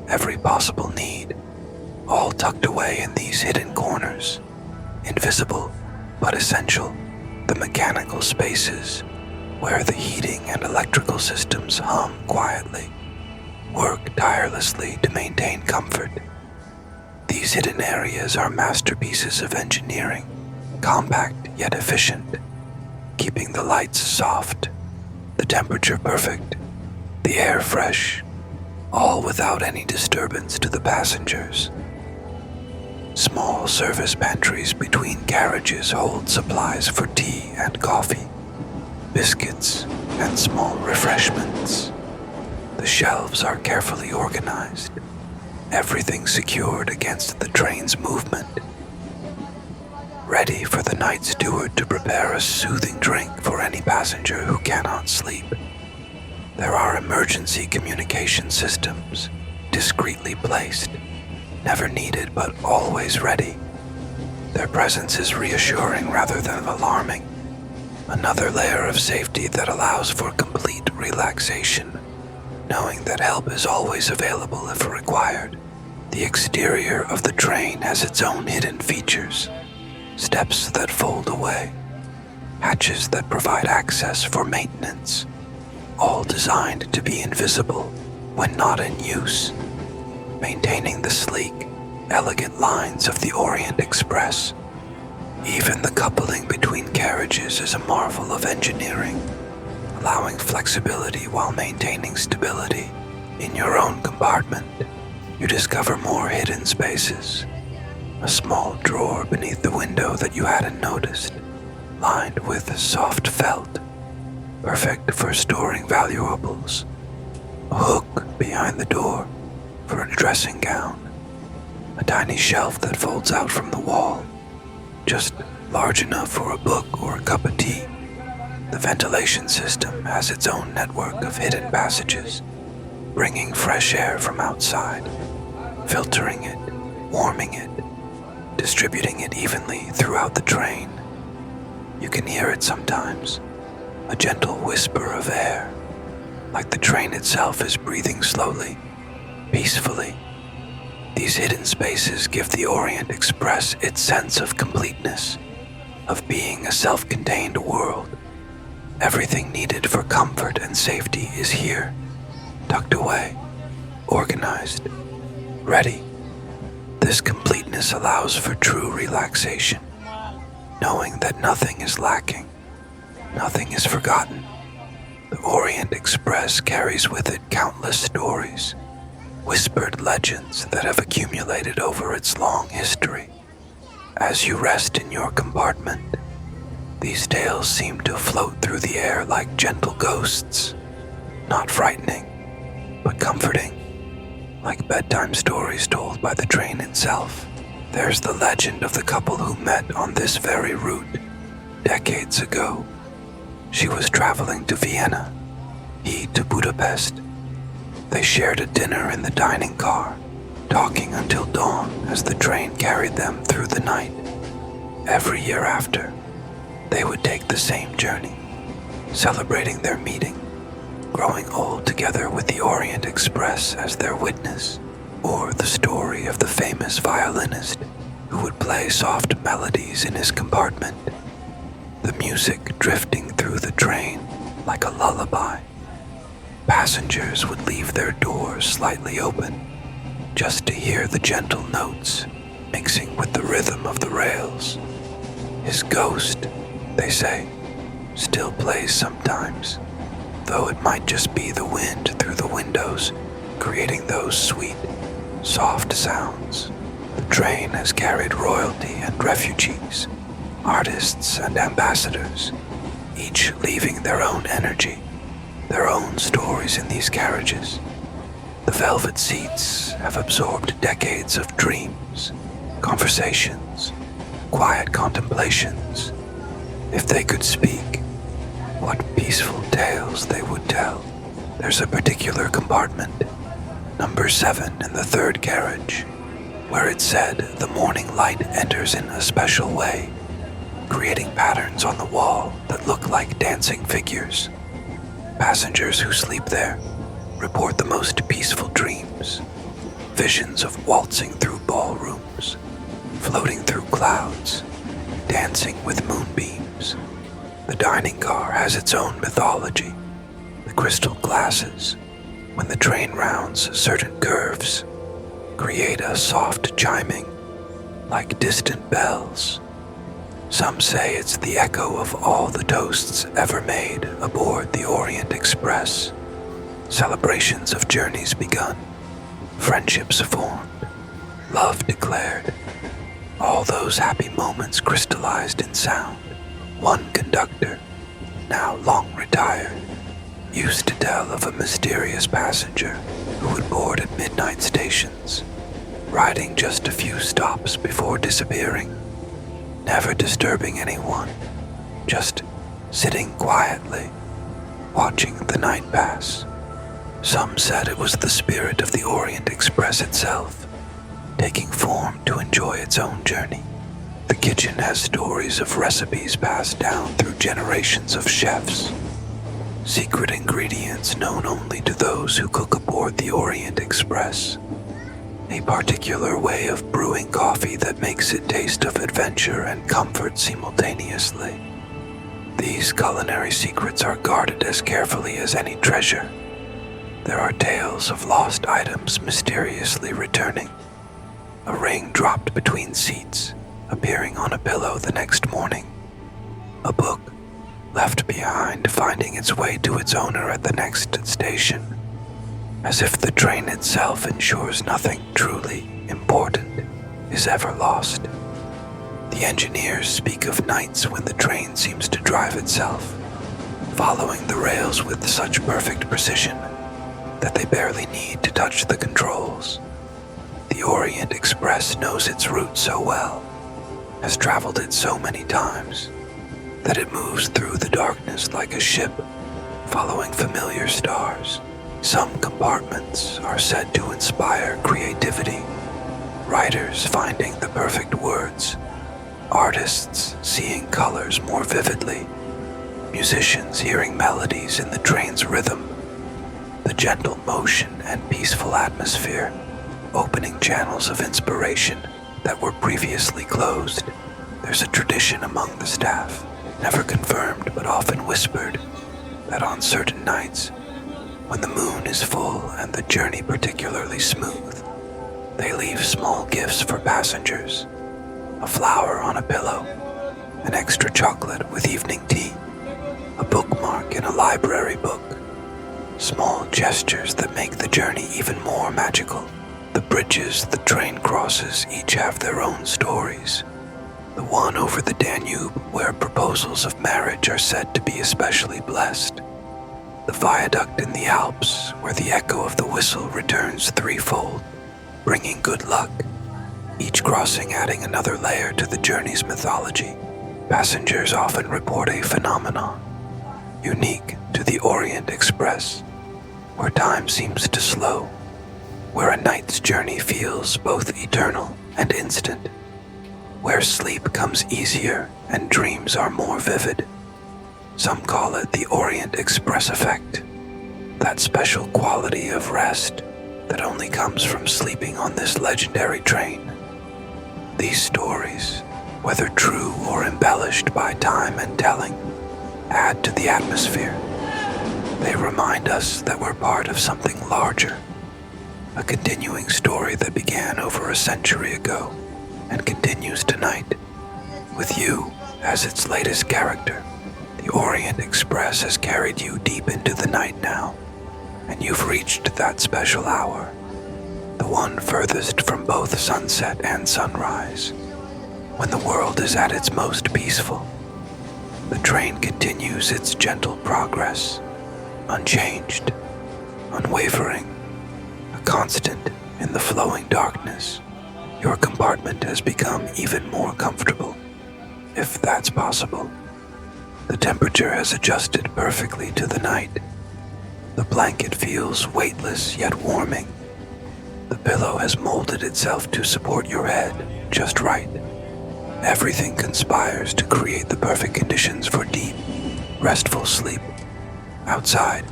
every possible need, all tucked away in these hidden corners, invisible but essential, the mechanical spaces where the heating and electrical systems hum quietly, work tirelessly to maintain comfort. These hidden areas are masterpieces of engineering, compact yet efficient, keeping the lights soft, the temperature perfect, the air fresh, all without any disturbance to the passengers. Small service pantries between carriages hold supplies for tea and coffee, biscuits, and small refreshments. The shelves are carefully organized, everything secured against the train's movement, ready for the night steward to prepare a soothing drink for any passenger who cannot sleep. There are emergency communication systems, discreetly placed, never needed but always ready. Their presence is reassuring rather than alarming, another layer of safety that allows for complete relaxation, knowing that help is always available if required. The exterior of the train has its own hidden features, steps that fold away, hatches that provide access for maintenance, all designed to be invisible when not in use, maintaining the sleek, elegant lines of the Orient Express. Even the coupling between carriages is a marvel of engineering, allowing flexibility while maintaining stability. In your own compartment, you discover more hidden spaces. A small drawer beneath the window that you hadn't noticed, lined with soft felt, perfect for storing valuables. A hook behind the door for a dressing gown. A tiny shelf that folds out from the wall, just large enough for a book or a cup of tea. The ventilation system has its own network of hidden passages, bringing fresh air from outside, filtering it, warming it, distributing it evenly throughout the train. You can hear it sometimes, a gentle whisper of air, like the train itself is breathing slowly, peacefully. These hidden spaces give the Orient Express its sense of completeness, of being a self-contained world. Everything needed for comfort and safety is here, tucked away, organized, ready. This completeness allows for true relaxation, knowing that nothing is lacking, nothing is forgotten. The Orient Express carries with it countless stories, whispered legends that have accumulated over its long history. As you rest in your compartment, these tales seem to float through the air like gentle ghosts, not frightening, but comforting, like bedtime stories told by the train itself. There's the legend of the couple who met on this very route decades ago. She was traveling to Vienna, he to Budapest. They shared a dinner in the dining car, talking until dawn as the train carried them through the night. Every year after, they would take the same journey, celebrating their meeting, growing old together with the Orient Express as their witness, or the story of the famous violinist who would play soft melodies in his compartment, the music drifting through the train like a lullaby. Passengers would leave their doors slightly open just to hear the gentle notes mixing with the rhythm of the rails. His ghost, they say, still plays sometimes, though it might just be the wind through the windows creating those sweet, soft sounds. The train has carried royalty and refugees, artists and ambassadors, each leaving their own energy, their own stories in these carriages. The velvet seats have absorbed decades of dreams, conversations, quiet contemplations. If they could speak, what peaceful tales they would tell. There's a particular compartment, number 7 in the third carriage, where it said the morning light enters in a special way, creating patterns on the wall that look like dancing figures. Passengers who sleep there report the most peaceful dreams, visions of waltzing through ballrooms, floating through clouds, dancing with moonbeams. The dining car has its own mythology. The crystal glasses, when the train rounds certain curves, create a soft chiming, like distant bells. Some say it's the echo of all the toasts ever made aboard the Orient Express. Celebrations of journeys begun, friendships formed, love declared. All those happy moments crystallized in sound. One conductor, now long retired, used to tell of a mysterious passenger who would board at midnight stations, riding just a few stops before disappearing, never disturbing anyone, just sitting quietly, watching the night pass. Some said it was the spirit of the Orient Express itself, taking form to enjoy its own journey. The kitchen has stories of recipes passed down through generations of chefs, secret ingredients known only to those who cook aboard the Orient Express, a particular way of brewing coffee that makes it taste of adventure and comfort simultaneously. These culinary secrets are guarded as carefully as any treasure. There are tales of lost items mysteriously returning, a ring dropped between seats, appearing on a pillow the next morning, a book left behind finding its way to its owner at the next station, as if the train itself ensures nothing truly important is ever lost. The engineers speak of nights when the train seems to drive itself, following the rails with such perfect precision that they barely need to touch the controls. The Orient Express knows its route so well, has traveled it so many times, that it moves through the darkness like a ship, following familiar stars. Some compartments are said to inspire creativity, writers finding the perfect words, artists seeing colors more vividly, musicians hearing melodies in the train's rhythm, the gentle motion and peaceful atmosphere, opening channels of inspiration that were previously closed. There's a tradition among the staff, never confirmed but often whispered, that on certain nights, when the moon is full and the journey particularly smooth, they leave small gifts for passengers, a flower on a pillow, an extra chocolate with evening tea, a bookmark in a library book, small gestures that make the journey even more magical. The bridges the train crosses each have their own stories. The one over the Danube, where proposals of marriage are said to be especially blessed. The viaduct in the Alps, where the echo of the whistle returns threefold, bringing good luck, each crossing adding another layer to the journey's mythology. Passengers often report a phenomenon unique to the Orient Express, where time seems to slow, where a night's journey feels both eternal and instant, where sleep comes easier and dreams are more vivid. Some call it the Orient Express effect, that special quality of rest that only comes from sleeping on this legendary train. These stories, whether true or embellished by time and telling, add to the atmosphere. They remind us that we're part of something larger, a continuing story that began over a century ago and continues tonight, with you as its latest character. The Orient Express has carried you deep into the night now, and you've reached that special hour, the one furthest from both sunset and sunrise, when the world is at its most peaceful. The train continues its gentle progress, unchanged, unwavering, a constant in the flowing darkness. Your compartment has become even more comfortable, if that's possible. The temperature has adjusted perfectly to the night. The blanket feels weightless yet warming. The pillow has molded itself to support your head just right. Everything conspires to create the perfect conditions for deep, restful sleep. Outside,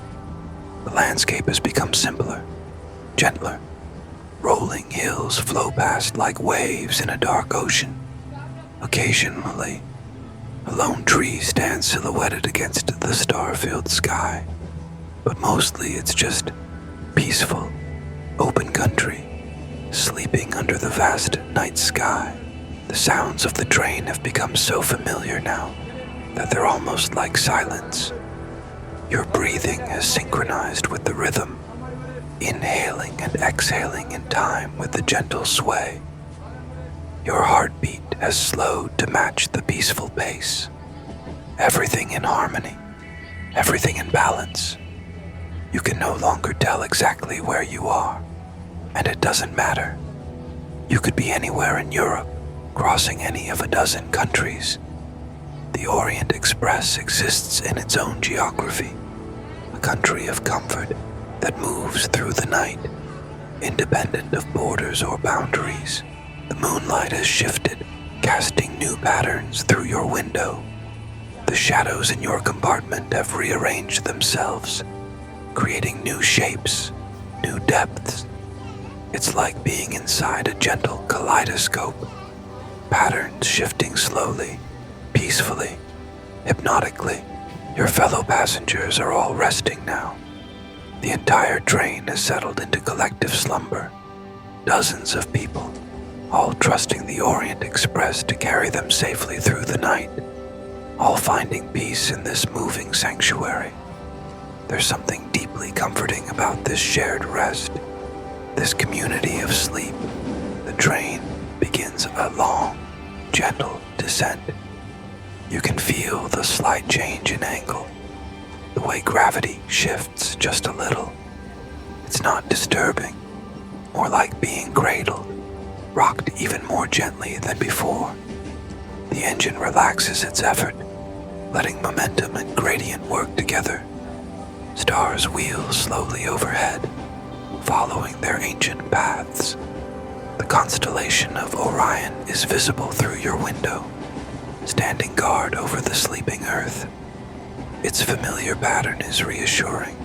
the landscape has become simpler, gentler. Rolling hills flow past like waves in a dark ocean. Occasionally, a lone tree stands silhouetted against the star-filled sky, but mostly it's just peaceful, open country, sleeping under the vast night sky. The sounds of the train have become so familiar now that they're almost like silence. Your breathing has synchronized with the rhythm, inhaling and exhaling in time with the gentle sway. Your heartbeat has slowed to match the peaceful pace. Everything in harmony, everything in balance. You can no longer tell exactly where you are, and it doesn't matter. You could be anywhere in Europe, crossing any of a dozen countries. The Orient Express exists in its own geography, a country of comfort that moves through the night, independent of borders or boundaries. The moonlight has shifted, casting new patterns through your window. The shadows in your compartment have rearranged themselves, creating new shapes, new depths. It's like being inside a gentle kaleidoscope, patterns shifting slowly, peacefully, hypnotically. Your fellow passengers are all resting now. The entire train has settled into collective slumber. Dozens of people, all trusting the Orient Express to carry them safely through the night, all finding peace in this moving sanctuary. There's something deeply comforting about this shared rest, this community of sleep. The train begins a long, gentle descent. You can feel the slight change in angle, the way gravity shifts just a little. It's not disturbing, more like being cradled, rocked even more gently than before. The engine relaxes its effort, letting momentum and gradient work together. Stars wheel slowly overhead, following their ancient paths. The constellation of Orion is visible through your window, standing guard over the sleeping Earth. Its familiar pattern is reassuring,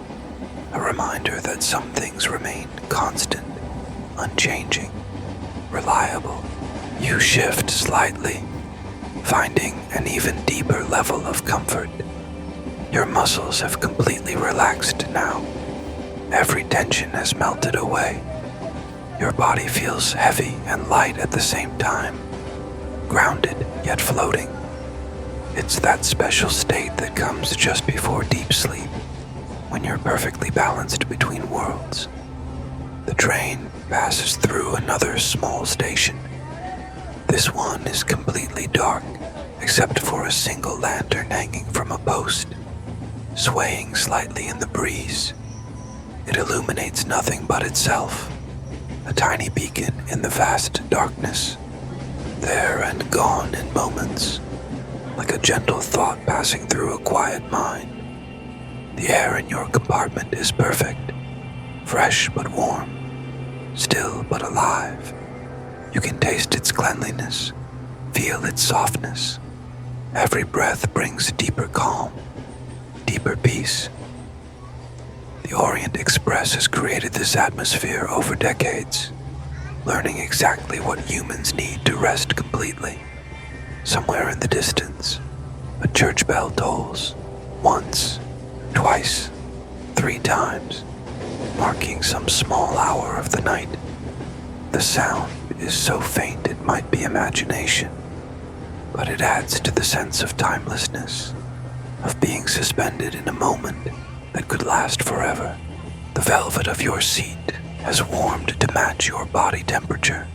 a reminder that some things remain constant, unchanging, reliable. You shift slightly, finding an even deeper level of comfort. Your muscles have completely relaxed now. Every tension has melted away. Your body feels heavy and light at the same time, grounded yet floating. It's that special state that comes just before deep sleep, when you're perfectly balanced between worlds. The train passes through another small station. This one is completely dark, except for a single lantern hanging from a post, swaying slightly in the breeze. It illuminates nothing but itself, a tiny beacon in the vast darkness, there and gone in moments, like a gentle thought passing through a quiet mind. The air in your compartment is perfect, fresh but warm, still but alive. You can taste its cleanliness, feel its softness. Every breath brings deeper calm, deeper peace. The Orient Express has created this atmosphere over decades, learning exactly what humans need to rest completely. Somewhere in the distance, a church bell tolls, once, twice, 3 times, marking some small hour of the night. The sound is so faint it might be imagination, but it adds to the sense of timelessness, of being suspended in a moment that could last forever. The velvet of your seat has warmed to match your body temperature,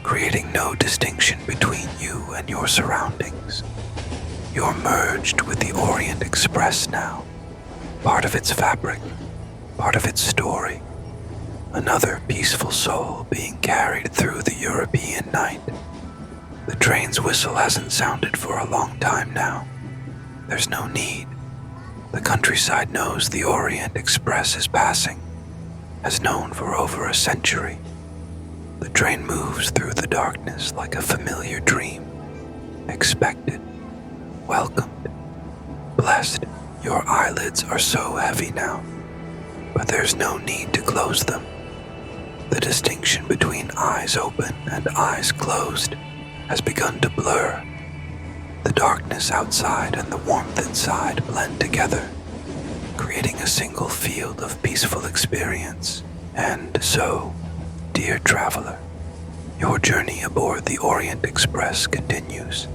creating no distinction between you and your surroundings. You're merged with the Orient Express now, part of its fabric, part of its story, another peaceful soul being carried through the European night. The train's whistle hasn't sounded for a long time now. There's no need. The countryside knows the Orient Express is passing, has known for over a century. The train moves through the darkness like a familiar dream, expected, welcomed, blessed. Your eyelids are so heavy now, but there's no need to close them. The distinction between eyes open and eyes closed has begun to blur. The darkness outside and the warmth inside blend together, creating a single field of peaceful experience. And so, dear traveler, your journey aboard the Orient Express continues,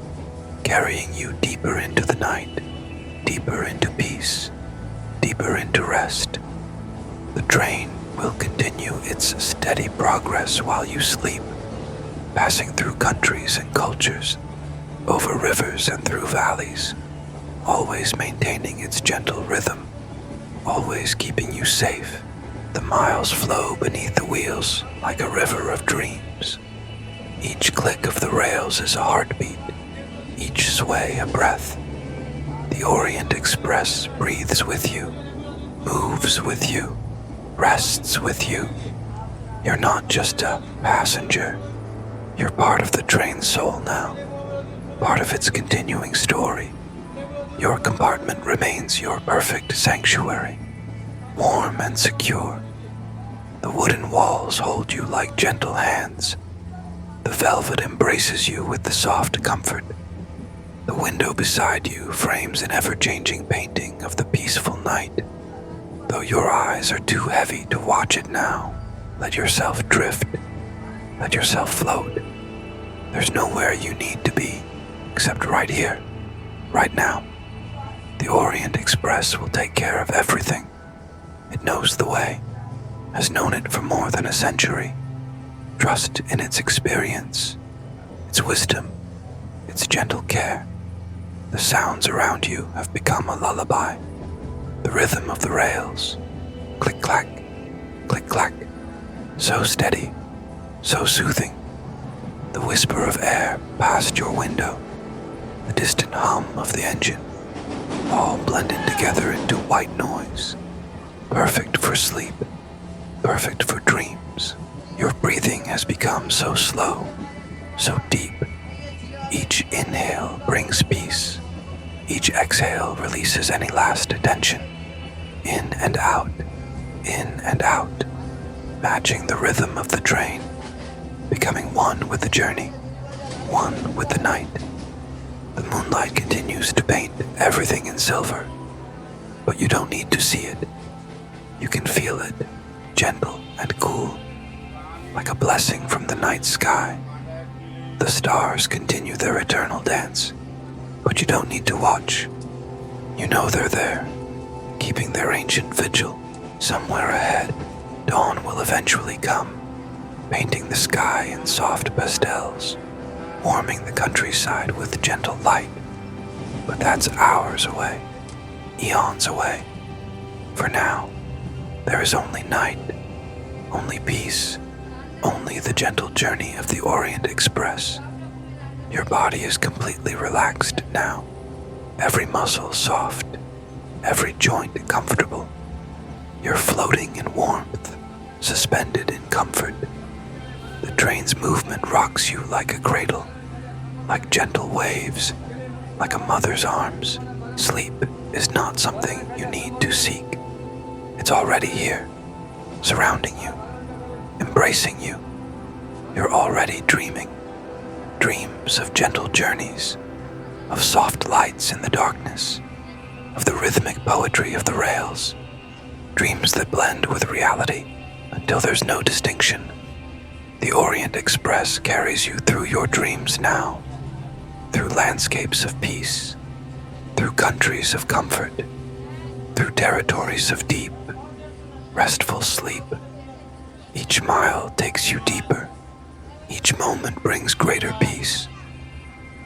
carrying you deeper into the night, deeper into peace, deeper into rest. The train will continue its steady progress while you sleep, passing through countries and cultures, over rivers and through valleys, always maintaining its gentle rhythm, always keeping you safe. The miles flow beneath the wheels like a river of dreams. Each click of the rails is a heartbeat, each sway a breath. The Orient Express breathes with you, moves with you, rests with you. You're not just a passenger. You're part of the train's soul now, part of its continuing story. Your compartment remains your perfect sanctuary, warm and secure. The wooden walls hold you like gentle hands. The velvet embraces you with the soft comfort. The window beside you frames an ever-changing painting of the peaceful night. Though your eyes are too heavy to watch it now, let yourself drift. Let yourself float. There's nowhere you need to be, except right here, right now. The Orient Express will take care of everything. It knows the way, has known it for more than a century. Trust in its experience, its wisdom, its gentle care. The sounds around you have become a lullaby. The rhythm of the rails, click-clack, click-clack, so steady, so soothing. The whisper of air past your window, the distant hum of the engine, all blended together into white noise. Perfect for sleep, perfect for dreams. Your breathing has become so slow, so deep. Each inhale brings peace. Each exhale releases any last tension. In and out, matching the rhythm of the train, becoming one with the journey, one with the night. The moonlight continues to paint everything in silver, but you don't need to see it. You can feel it, gentle and cool, like a blessing from the night sky. The stars continue their eternal dance, but you don't need to watch. You know they're there, keeping their ancient vigil. Somewhere ahead, dawn will eventually come, painting the sky in soft pastels, warming the countryside with gentle light. But that's hours away, eons away. For now, there is only night, only peace, only the gentle journey of the Orient Express. Your body is completely relaxed now, every muscle soft, every joint comfortable. You're floating in warmth, suspended in comfort. The train's movement rocks you like a cradle, like gentle waves, like a mother's arms. Sleep is not something you need to seek. It's already here, surrounding you, embracing you. You're already dreaming. Dreams of gentle journeys, of soft lights in the darkness, of the rhythmic poetry of the rails. Dreams that blend with reality until there's no distinction. The Orient Express carries you through your dreams now, through landscapes of peace, through countries of comfort, through territories of deep, restful sleep. Each mile takes you deeper. Each moment brings greater peace.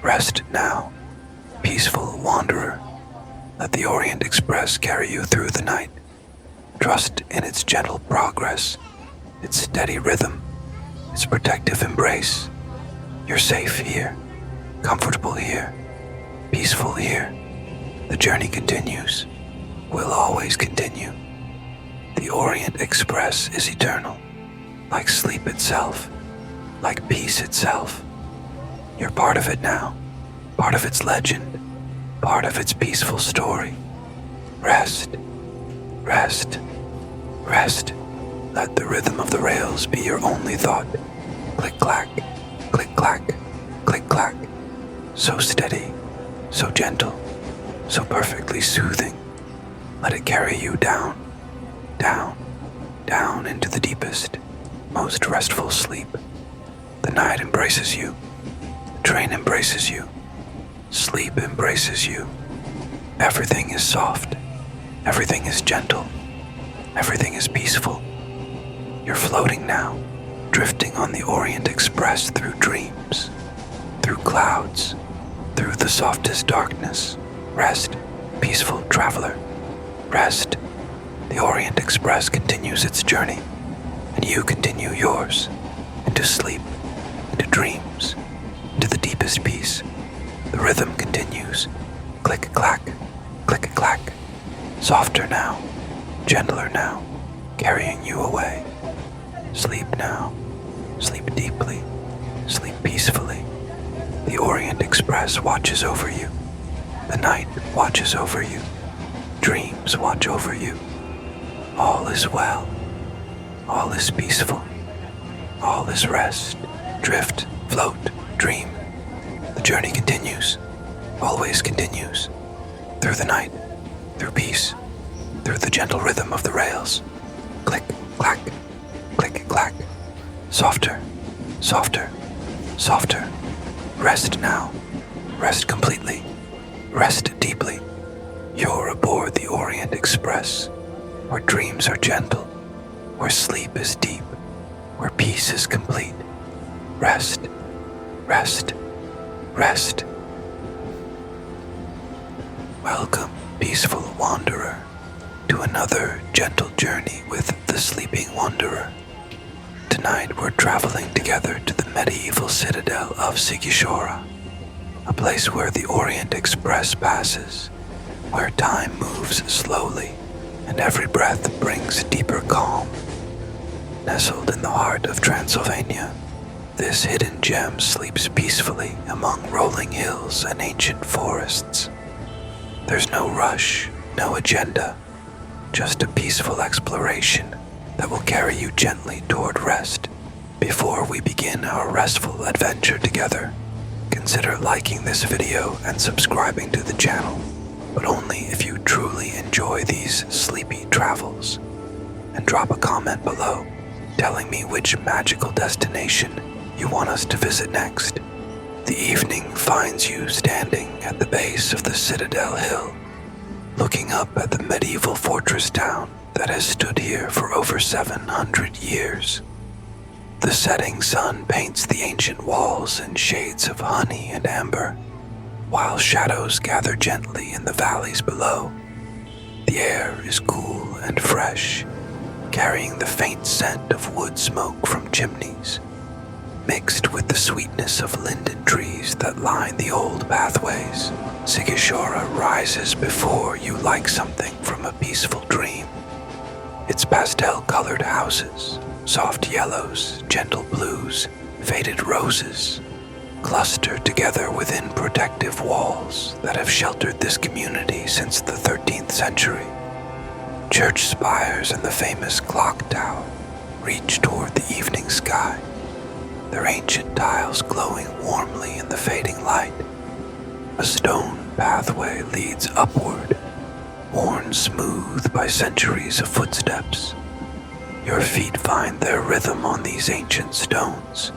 Rest now, peaceful wanderer. Let the Orient Express carry you through the night. Trust in its gentle progress, its steady rhythm, its protective embrace. You're safe here, comfortable here, peaceful here. The journey continues, will always continue. The Orient Express is eternal, like sleep itself, like peace itself. You're part of it now, part of its legend, part of its peaceful story. Rest, rest, rest. Let the rhythm of the rails be your only thought. Click-clack, click-clack, click-clack. So steady, so gentle, so perfectly soothing. Let it carry you down, down, down into the deepest, most restful sleep. The night embraces you. The train embraces you. Sleep embraces you. Everything is soft. Everything is gentle. Everything is peaceful. You're floating now, drifting on the Orient Express through dreams, through clouds, through the softest darkness. Rest, peaceful traveler. Rest. The Orient Express continues its journey, and you continue yours, into sleep, into dreams, into the deepest peace. The rhythm continues. Click-clack, click-clack. Softer now, gentler now, carrying you away. Sleep now, sleep deeply, sleep peacefully. The Orient Express watches over you. The night watches over you. Dreams watch over you. All is well. All is peaceful. All is rest. Drift, float, dream. The journey continues. Always continues. Through the night. Through peace. Through the gentle rhythm of the rails. Click, clack. Click, clack. Softer. Softer. Softer. Rest now. Rest completely. Rest deeply. You're aboard the Orient Express, where dreams are gentle, where sleep is deep, where peace is complete. Rest, rest, rest. Welcome, peaceful wanderer, to another gentle journey with the sleeping wanderer. Tonight we're traveling together to the medieval citadel of Sighișoara, a place where the Orient Express passes, where time moves slowly and every breath brings deeper calm. Nestled in the heart of Transylvania, this hidden gem sleeps peacefully among rolling hills and ancient forests. There's no rush, no agenda, just a peaceful exploration that will carry you gently toward rest. Before we begin our restful adventure together, consider liking this video and subscribing to the channel, but only if you truly enjoy these sleepy travels. And drop a comment below telling me which magical destination you want us to visit next. The evening finds you standing at the base of the Citadel Hill, looking up at the medieval fortress town that has stood here for over 700 years. The setting sun paints the ancient walls in shades of honey and amber, while shadows gather gently in the valleys below. The air is cool and fresh, carrying the faint scent of wood smoke from chimneys, mixed with the sweetness of linden trees that line the old pathways. Sighișoara rises before you like something from a peaceful dream. Its pastel-colored houses, soft yellows, gentle blues, faded roses, cluster together within protective walls that have sheltered this community since the 13th century. Church spires and the famous clock tower reach toward the evening sky, their ancient tiles glowing warmly in the fading light. A stone pathway leads upward, worn smooth by centuries of footsteps. Your feet find their rhythm on these ancient stones,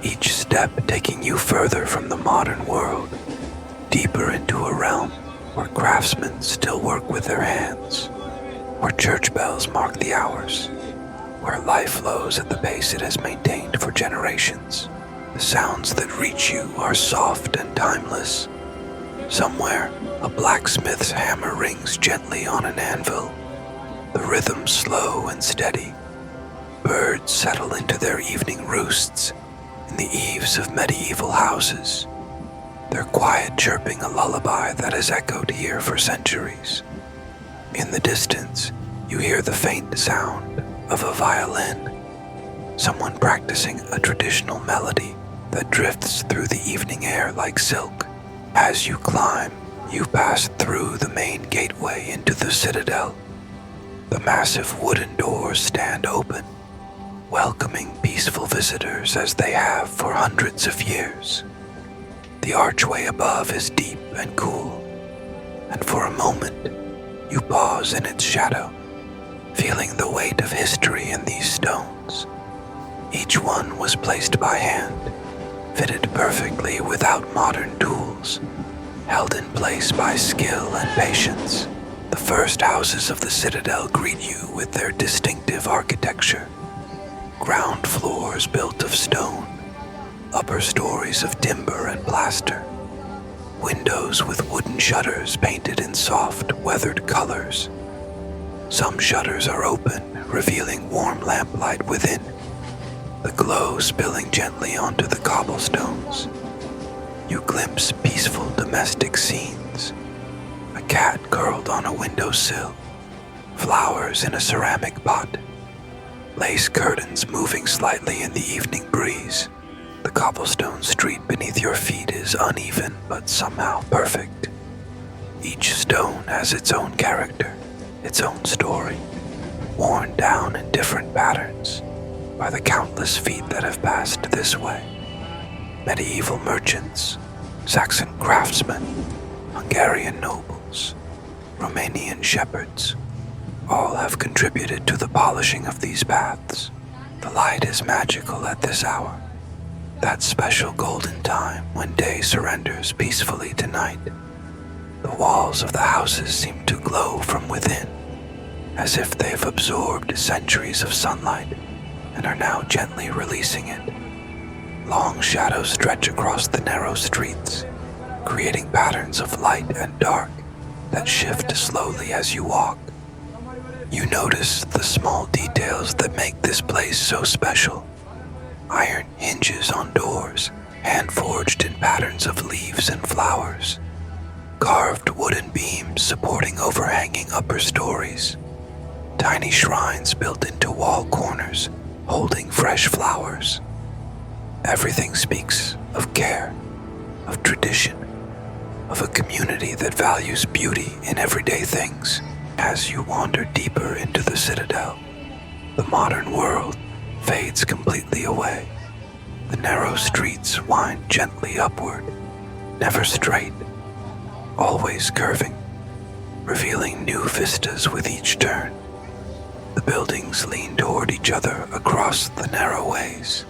each step taking you further from the modern world, deeper into a realm where craftsmen still work with their hands, where church bells mark the hours, where life flows at the pace it has maintained for generations. The sounds that reach you are soft and timeless. Somewhere, a blacksmith's hammer rings gently on an anvil, the rhythm slow and steady. Birds settle into their evening roosts in the eaves of medieval houses, their quiet chirping a lullaby that has echoed here for centuries. In the distance, you hear the faint sound of a violin, someone practicing a traditional melody that drifts through the evening air like silk. As you climb, you pass through the main gateway into the citadel. The massive wooden doors stand open, welcoming peaceful visitors as they have for hundreds of years. The archway above is deep and cool, and for a moment, you pause in its shadow, feeling the weight of history in these stones. Each one was placed by hand, fitted perfectly without modern tools, held in place by skill and patience. The first houses of the citadel greet you with their distinctive architecture. Ground floors built of stone, upper stories of timber and plaster, windows with wooden shutters painted in soft, weathered colors. Some shutters are open, revealing warm lamplight within, the glow spilling gently onto the cobblestones. You glimpse peaceful domestic scenes, a cat curled on a windowsill, flowers in a ceramic pot, lace curtains moving slightly in the evening breeze. The cobblestone street beneath your feet is uneven but somehow perfect. Each stone has its own character, its own story, worn down in different patterns by the countless feet that have passed this way. Medieval merchants, Saxon craftsmen, Hungarian nobles, Romanian shepherds, all have contributed to the polishing of these paths. The light is magical at this hour, that special golden time when day surrenders peacefully to night. The walls of the houses seem to glow from within, as if they've absorbed centuries of sunlight and are now gently releasing it. Long shadows stretch across the narrow streets, creating patterns of light and dark that shift slowly as you walk. You notice the small details that make this place so special. Iron hinges on doors, hand-forged in patterns of leaves and flowers. Carved wooden beams supporting overhanging upper stories. Tiny shrines built into wall corners, holding fresh flowers. Everything speaks of care, of tradition, of a community that values beauty in everyday things. As you wander deeper into the citadel, the modern world fades completely away. The narrow streets wind gently upward, never straight, always curving, revealing new vistas with each turn. The buildings lean toward each other across the narrow ways,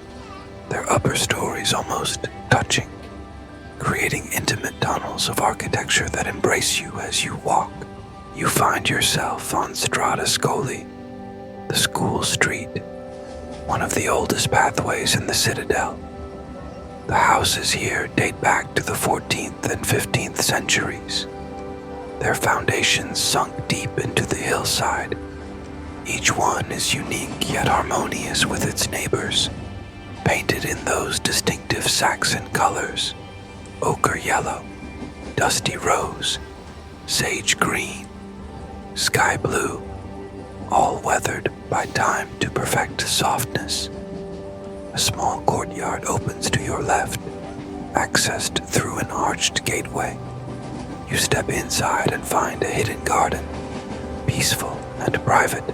their upper stories almost touching, creating intimate tunnels of architecture that embrace you as you walk. You find yourself on Strada Scoli, the school street, one of the oldest pathways in the citadel. The houses here date back to the 14th and 15th centuries, their foundations sunk deep into the hillside. Each one is unique yet harmonious with its neighbors, painted in those distinctive Saxon colors: ochre yellow, dusty rose, sage green, sky blue, all weathered by time to perfect softness. A small courtyard opens to your left, accessed through an arched gateway. You step inside and find a hidden garden, peaceful and private.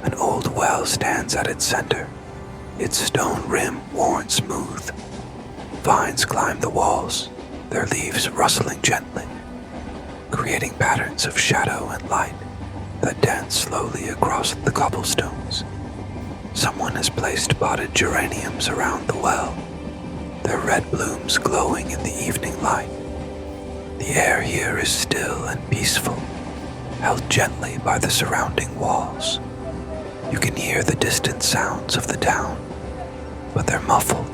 An old well stands at its center, its stone rim worn smooth. Vines climb the walls, their leaves rustling gently, creating patterns of shadow and light that dance slowly across the cobblestones. Someone has placed potted geraniums around the well, their red blooms glowing in the evening light. The air here is still and peaceful, held gently by the surrounding walls. You can hear the distant sounds of the town, but they're muffled,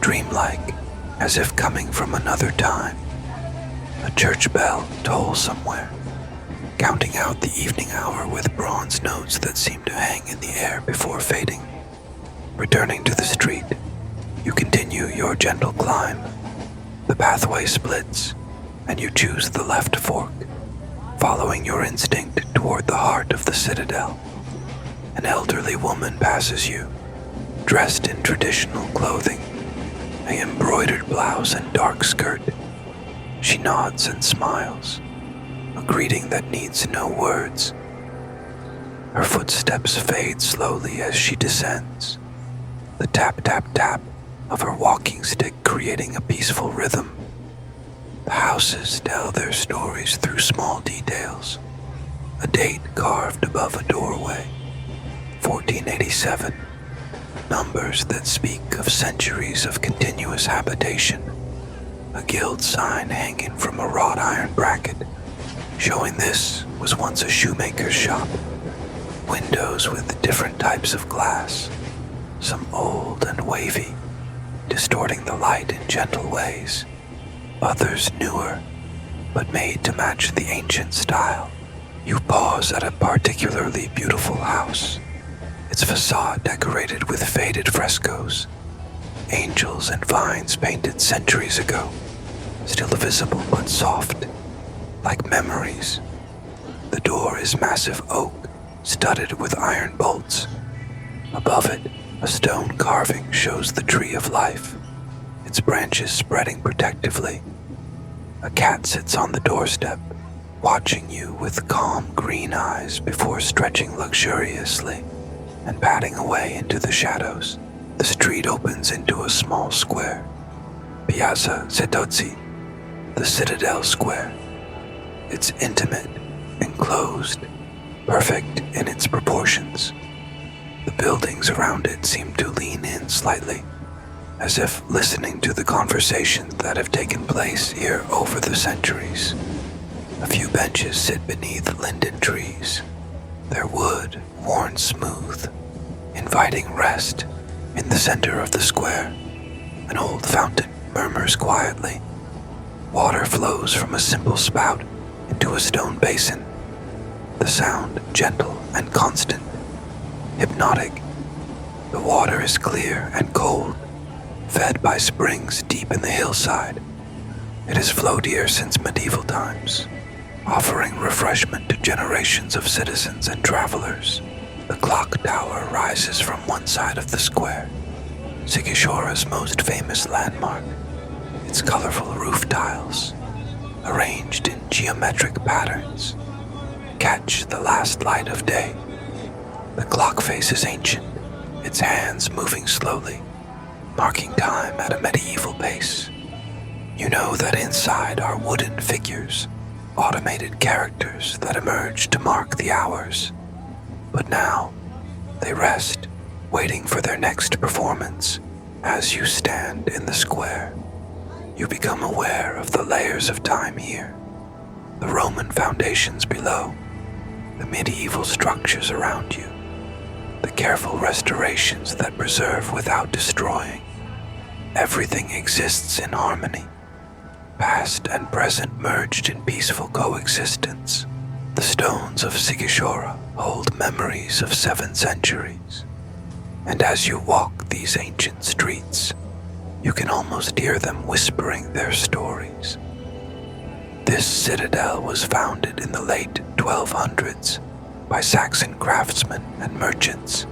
dreamlike, as if coming from another time. A church bell tolls somewhere, counting out the evening hour with bronze notes that seem to hang in the air before fading. Returning to the street, you continue your gentle climb. The pathway splits, and you choose the left fork, following your instinct toward the heart of the citadel. An elderly woman passes you, dressed in traditional clothing, an embroidered blouse and dark skirt. She nods and smiles, a greeting that needs no words. Her footsteps fade slowly as she descends, the tap-tap-tap of her walking stick creating a peaceful rhythm. The houses tell their stories through small details. A date carved above a doorway, 1487. Numbers that speak of centuries of continuous habitation. A guild sign hanging from a wrought iron bracket, showing this was once a shoemaker's shop. Windows with different types of glass, some old and wavy, distorting the light in gentle ways. Others newer, but made to match the ancient style. You pause at a particularly beautiful house, its facade decorated with faded frescoes, angels and vines painted centuries ago, still visible but soft, like memories. The door is massive oak, studded with iron bolts. Above it, a stone carving shows the tree of life, its branches spreading protectively. A cat sits on the doorstep, watching you with calm green eyes before stretching luxuriously and padding away into the shadows. The street opens into a small square, Piazza Setozzi, the Citadel Square. It's intimate, enclosed, perfect in its proportions. The buildings around it seem to lean in slightly, as if listening to the conversations that have taken place here over the centuries. A few benches sit beneath linden trees, their wood worn smooth, inviting rest. In the center of the square, an old fountain murmurs quietly. Water flows from a simple spout into a stone basin, the sound gentle and constant, hypnotic. The water is clear and cold, fed by springs deep in the hillside. It has flowed here since medieval times, offering refreshment to generations of citizens and travelers. The clock tower rises from one side of the square, Sighișoara's most famous landmark. Its colorful roof tiles, arranged in geometric patterns, catch the last light of day. The clock face is ancient, its hands moving slowly, marking time at a medieval pace. You know that inside are wooden figures, automated characters that emerge to mark the hours. But now, they rest, waiting for their next performance. As you stand in the square, you become aware of the layers of time here, the Roman foundations below, the medieval structures around you, the careful restorations that preserve without destroying. Everything exists in harmony, past and present merged in peaceful coexistence. The stones of Sighișoara hold memories of 7 centuries, and as you walk these ancient streets, you can almost hear them whispering their stories. This citadel was founded in the late 1200s by Saxon craftsmen and merchants,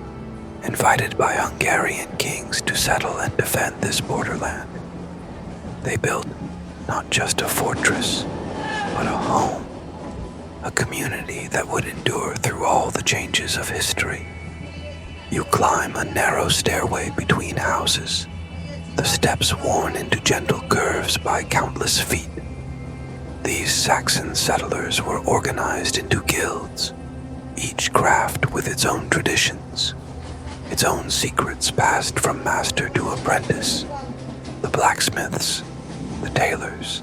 invited by Hungarian kings to settle and defend this borderland. They built not just a fortress, but a home, a community that would endure through all the changes of history. You climb a narrow stairway between houses, the steps worn into gentle curves by countless feet. These Saxon settlers were organized into guilds, each craft with its own traditions, its own secrets passed from master to apprentice. The blacksmiths, the tailors,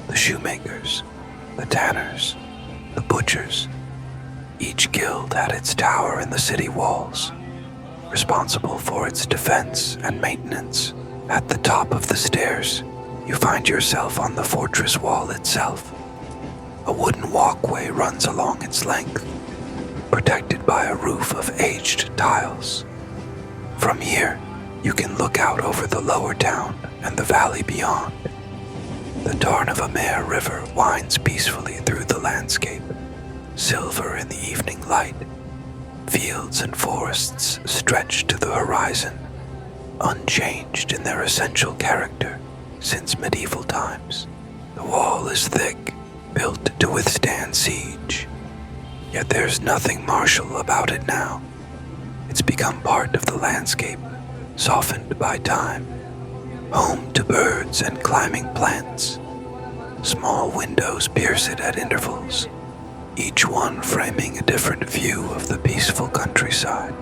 the shoemakers, the tanners, the butchers. Each guild had its tower in the city walls, responsible for its defense and maintenance. At the top of the stairs, you find yourself on the fortress wall itself. A wooden walkway runs along its length, protected by a roof of aged tiles. From here, you can look out over the lower town and the valley beyond. The Tarn-of-a-Mare River winds peacefully through the landscape, silver in the evening light. Fields and forests stretch to the horizon, unchanged in their essential character since medieval times. The wall is thick, built to withstand siege. Yet there's nothing martial about it now. It's become part of the landscape, softened by time, home to birds and climbing plants. Small windows pierce it at intervals, each one framing a different view of the peaceful countryside.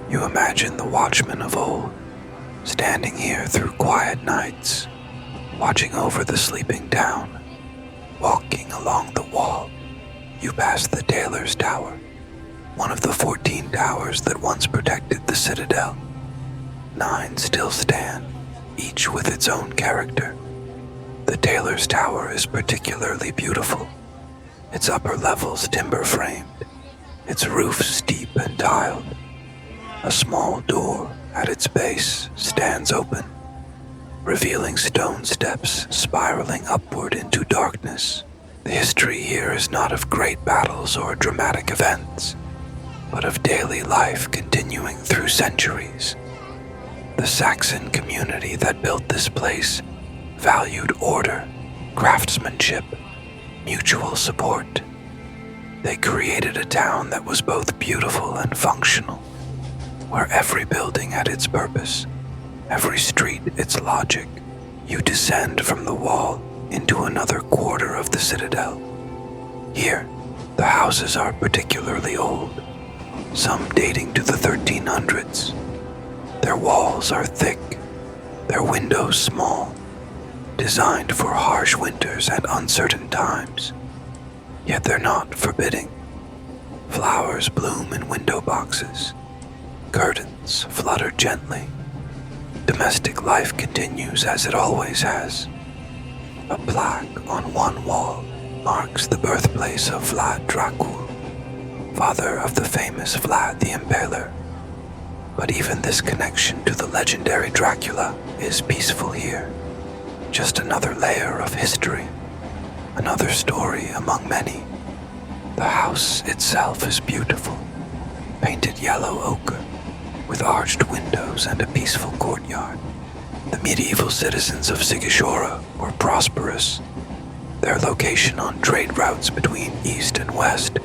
You imagine the watchmen of old, standing here through quiet nights, watching over the sleeping town. Walking along the wall, you pass the Tailor's Tower, one of the 14 towers that once protected the citadel. 9 still stand, each with its own character. The Tailor's Tower is particularly beautiful, its upper levels timber-framed, its roof steep and tiled. A small door at its base stands open, revealing stone steps spiraling upward into darkness. The history here is not of great battles or dramatic events, but of daily life continuing through centuries. The Saxon community that built this place valued order, craftsmanship, mutual support. They created a town that was both beautiful and functional, where every building had its purpose, every street its logic. You descend from the wall into another quarter of the citadel. Here, the houses are particularly old, some dating to the 1300s. Their walls are thick, their windows small, designed for harsh winters and uncertain times. Yet they're not forbidding. Flowers bloom in window boxes, curtains flutter gently. Domestic life continues as it always has. A plaque on one wall marks the birthplace of Vlad Dracul, father of the famous Vlad the Impaler. But even this connection to the legendary Dracula is peaceful here. Just another layer of history, another story among many. The house itself is beautiful, painted yellow ochre, with arched windows and a peaceful courtyard. The medieval citizens of Sighișoara were prosperous. Their location on trade routes between east and west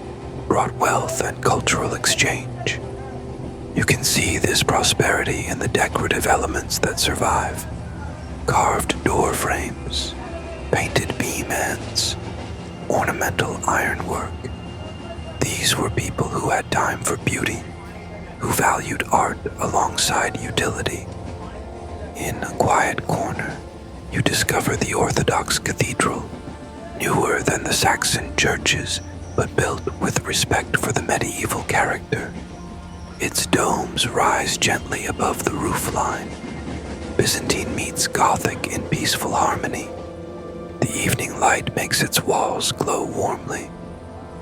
brought wealth and cultural exchange. You can see this prosperity in the decorative elements that survive. Carved door frames, painted beam ends, ornamental ironwork. These were people who had time for beauty, who valued art alongside utility. In a quiet corner, you discover the Orthodox cathedral, newer than the Saxon churches, but built with respect for the medieval character. Its domes rise gently above the roofline. Byzantine meets Gothic in peaceful harmony. The evening light makes its walls glow warmly,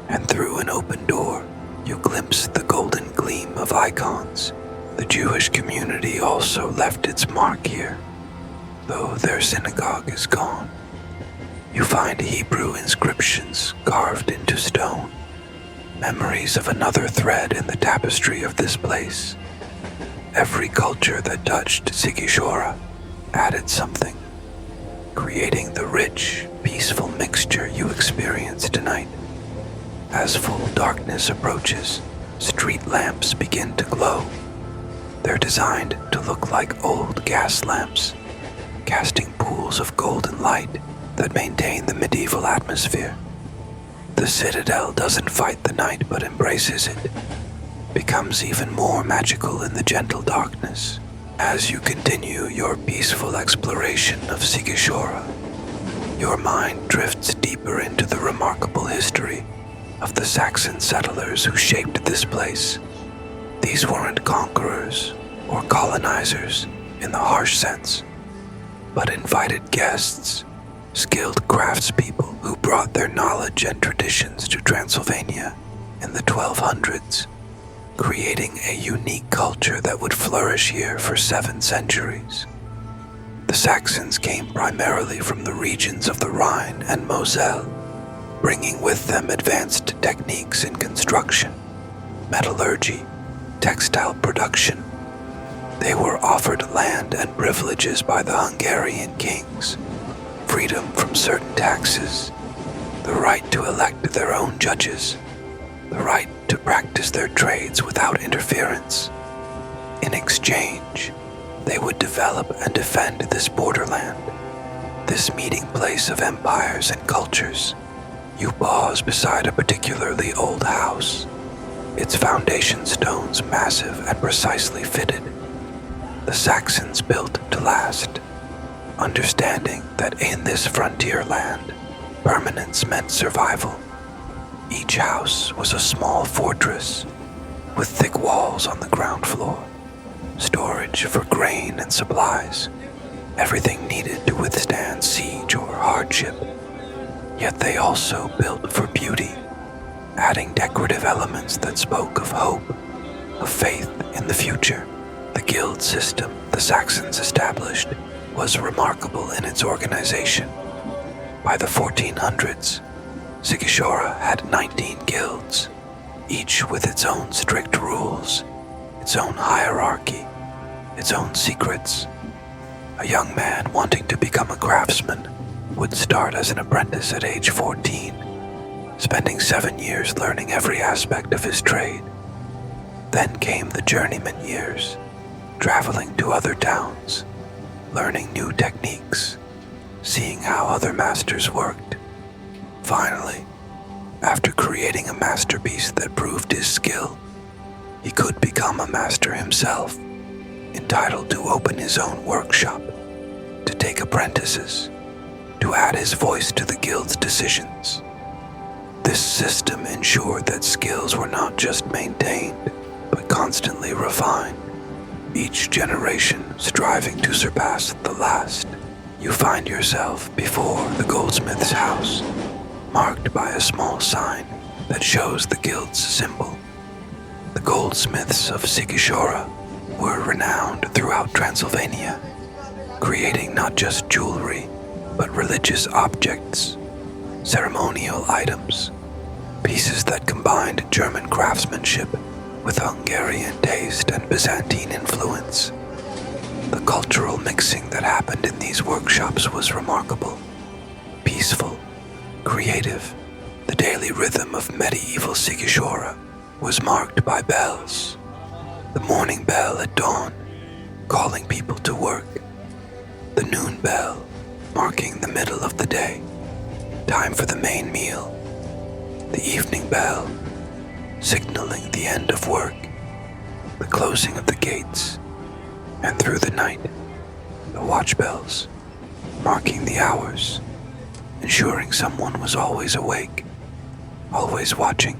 and through an open door, you glimpse the golden gleam of icons. The Jewish community also left its mark here, though their synagogue is gone. You find Hebrew inscriptions carved into stone, memories of another thread in the tapestry of this place. Every culture that touched Sighișoara added something, creating the rich, peaceful mixture you experience tonight. As full darkness approaches, street lamps begin to glow, They're designed to look like old gas lamps, casting pools of golden light that maintain the medieval atmosphere. The citadel doesn't fight the night but embraces it, becomes even more magical in the gentle darkness. As you continue your peaceful exploration of Sighișoara, your mind drifts deeper into the remarkable history of the Saxon settlers who shaped this place. These weren't conquerors or colonizers in the harsh sense, but invited guests, skilled craftspeople who brought their knowledge and traditions to Transylvania in the 1200s, creating a unique culture that would flourish here for 7 centuries. The Saxons came primarily from the regions of the Rhine and Moselle, bringing with them advanced techniques in construction, metallurgy, textile production. They were offered land and privileges by the Hungarian kings, freedom from certain taxes, the right to elect their own judges, the right to practice their trades without interference. In exchange, they would develop and defend this borderland, this meeting place of empires and cultures. You pause beside a particularly old house, its foundation stones massive and precisely fitted. The Saxons built to last, understanding that in this frontier land, permanence meant survival. Each house was a small fortress with thick walls on the ground floor, storage for grain and supplies, everything needed to withstand siege or hardship. Yet they also built for beauty, adding decorative elements that spoke of hope, of faith in the future. The guild system the Saxons established was remarkable in its organization. By the 1400s, Sighișoara had 19 guilds, each with its own strict rules, its own hierarchy, its own secrets. A young man wanting to become a craftsman would start as an apprentice at age 14, spending 7 years learning every aspect of his trade. Then came the journeyman years, traveling to other towns, learning new techniques, seeing how other masters worked. Finally, after creating a masterpiece that proved his skill, he could become a master himself, entitled to open his own workshop, to take apprentices, to add his voice to the guild's decisions. This system ensured that skills were not just maintained, but constantly refined, each generation striving to surpass the last. You find yourself before the goldsmith's house, marked by a small sign that shows the guild's symbol. The goldsmiths of Sighișoara were renowned throughout Transylvania, creating not just jewelry, but religious objects, ceremonial items, pieces that combined German craftsmanship with Hungarian taste and Byzantine influence. The cultural mixing that happened in these workshops was remarkable, peaceful, creative. The daily rhythm of medieval Sighișoara was marked by bells. The morning bell at dawn, calling people to work. The noon bell, marking the middle of the day, time for the main meal. The evening bell, signaling the end of work, the closing of the gates. And through the night, the watch bells, marking the hours, ensuring someone was always awake, always watching.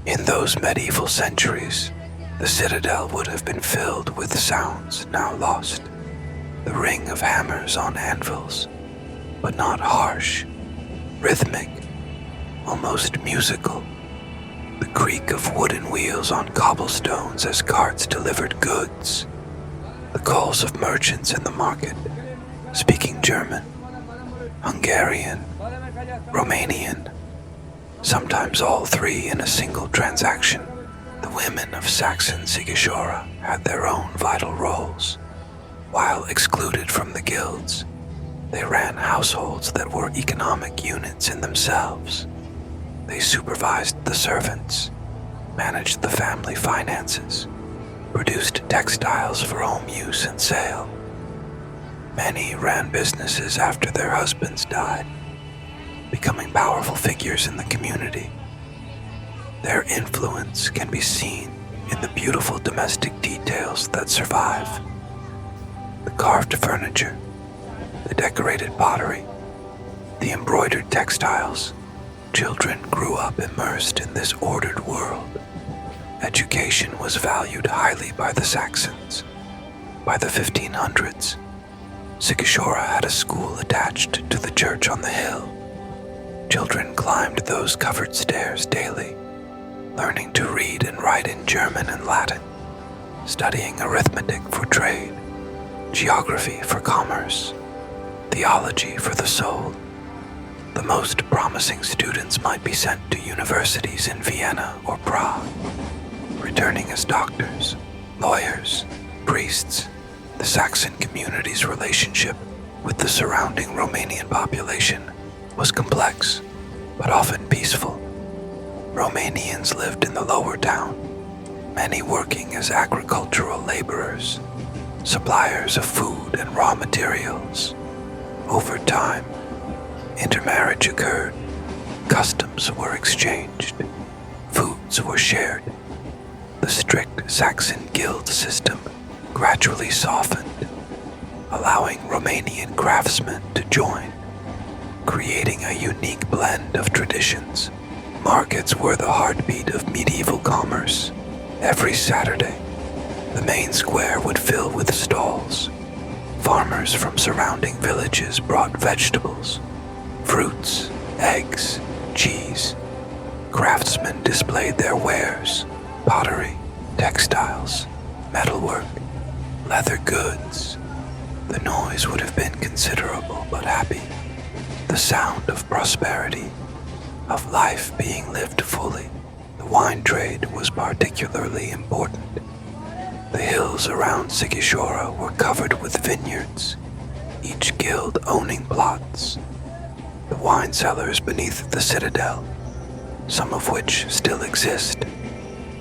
In those medieval centuries, the citadel would have been filled with sounds now lost. The ring of hammers on anvils, but not harsh, rhythmic, almost musical. The creak of wooden wheels on cobblestones as carts delivered goods. The calls of merchants in the market, speaking German, Hungarian, Romanian, sometimes all three in a single transaction. The women of Saxon Sighișoara had their own vital roles. While excluded from the guilds, they ran households that were economic units in themselves. They supervised the servants, managed the family finances, produced textiles for home use and sale. Many ran businesses after their husbands died, becoming powerful figures in the community. Their influence can be seen in the beautiful domestic details that survive. The carved furniture, the decorated pottery, the embroidered textiles. Children grew up immersed in this ordered world. Education was valued highly by the Saxons. By the 1500s, Sighișoara had a school attached to the church on the hill. Children climbed those covered stairs daily, learning to read and write in German and Latin, studying arithmetic for trade, geography for commerce, theology for the soul. The most promising students might be sent to universities in Vienna or Prague, returning as doctors, lawyers, priests. The Saxon community's relationship with the surrounding Romanian population was complex, but often peaceful. Romanians lived in the lower town, many working as agricultural laborers, suppliers of food and raw materials. Over time, intermarriage occurred, customs were exchanged, foods were shared. The strict Saxon guild system gradually softened, allowing Romanian craftsmen to join, creating a unique blend of traditions. Markets were the heartbeat of medieval commerce. Every Saturday, the main square would fill with stalls. Farmers from surrounding villages brought vegetables, fruits, eggs, cheese. Craftsmen displayed their wares, pottery, textiles, metalwork, leather goods. The noise would have been considerable but happy. The sound of prosperity, of life being lived fully. The wine trade was particularly important. The hills around Sighișoara were covered with vineyards, each guild owning plots. The wine cellars beneath the citadel, some of which still exist,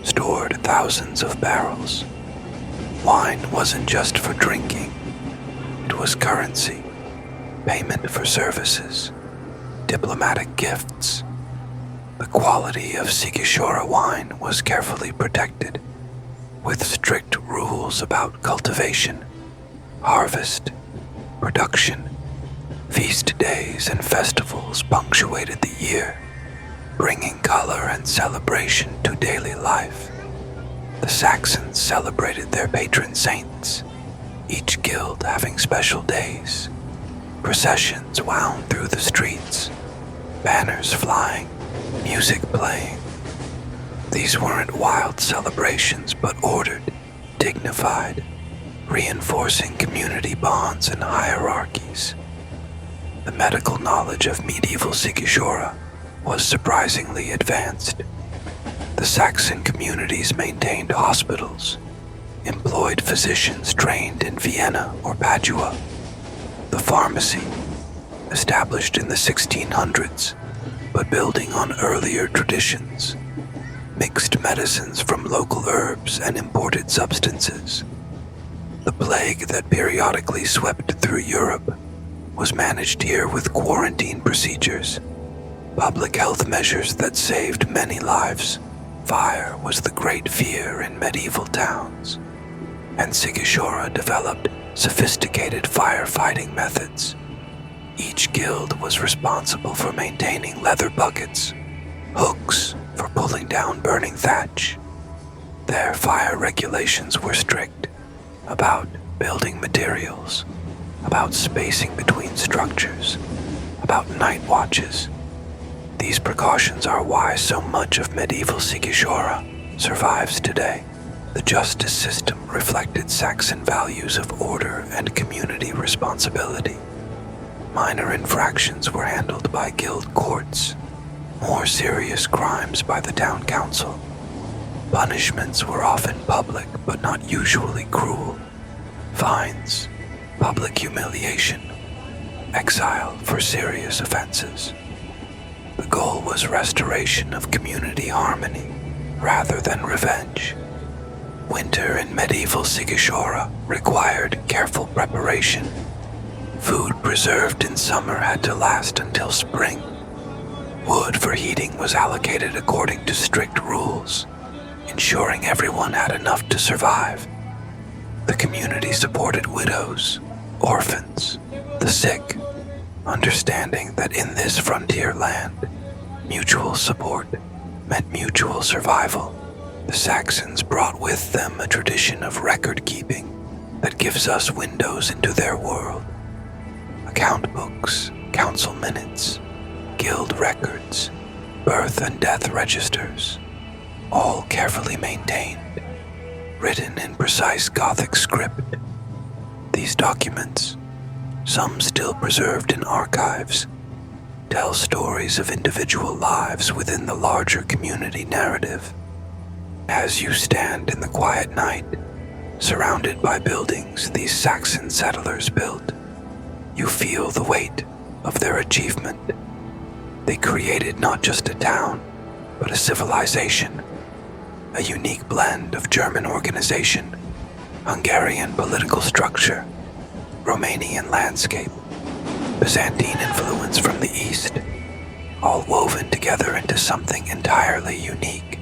stored thousands of barrels. Wine wasn't just for drinking. It was currency, payment for services, diplomatic gifts. The quality of Sighișoara wine was carefully protected, with strict rules about cultivation, harvest, production. Feast days and festivals punctuated the year, bringing color and celebration to daily life. The Saxons celebrated their patron saints, each guild having special days. Processions wound through the streets, banners flying, music playing. These weren't wild celebrations, but ordered, dignified, reinforcing community bonds and hierarchies. The medical knowledge of medieval Sighișoara was surprisingly advanced. The Saxon communities maintained hospitals, employed physicians trained in Vienna or Padua. The pharmacy, established in the 1600s, but building on earlier traditions, mixed medicines from local herbs and imported substances. The plague that periodically swept through Europe was managed here with quarantine procedures, public health measures that saved many lives. Fire was the great fear in medieval towns, and Sighișoara developed sophisticated firefighting methods. Each guild was responsible for maintaining leather buckets, hooks for pulling down burning thatch. Their fire regulations were strict about building materials, about spacing between structures, about night watches. These precautions are why so much of medieval Sighișoara survives today. The justice system reflected Saxon values of order and community responsibility. Minor infractions were handled by guild courts, more serious crimes by the town council. Punishments were often public but not usually cruel. Fines, public humiliation, exile for serious offenses. The goal was restoration of community harmony rather than revenge. Winter in medieval Sighișoara required careful preparation. Food preserved in summer had to last until spring. Wood for heating was allocated according to strict rules, ensuring everyone had enough to survive. The community supported widows, orphans, the sick, understanding that in this frontier land, mutual support meant mutual survival. The Saxons brought with them a tradition of record-keeping that gives us windows into their world. Account books, council minutes, guild records, birth and death registers, all carefully maintained, written in precise Gothic script. These documents, some still preserved in archives, tell stories of individual lives within the larger community narrative. As you stand in the quiet night, surrounded by buildings these Saxon settlers built, you feel the weight of their achievement. They created not just a town, but a civilization, a unique blend of German organization, Hungarian political structure, Romanian landscape, Byzantine influence from the east, all woven together into something entirely unique,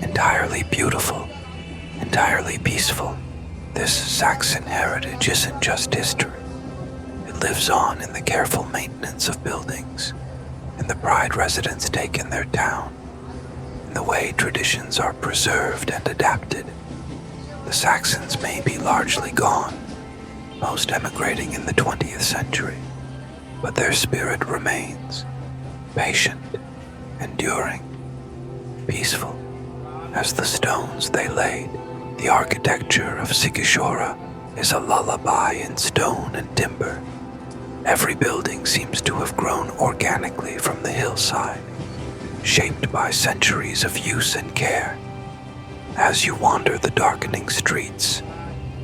entirely beautiful, entirely peaceful. This Saxon heritage isn't just history. It lives on in the careful maintenance of buildings, in the pride residents take in their town, in the way traditions are preserved and adapted. The Saxons may be largely gone, most emigrating in the 20th century, but their spirit remains, patient, enduring, peaceful, as the stones they laid. The architecture of Sighișoara is a lullaby in stone and timber. Every building seems to have grown organically from the hillside, shaped by centuries of use and care. As you wander the darkening streets,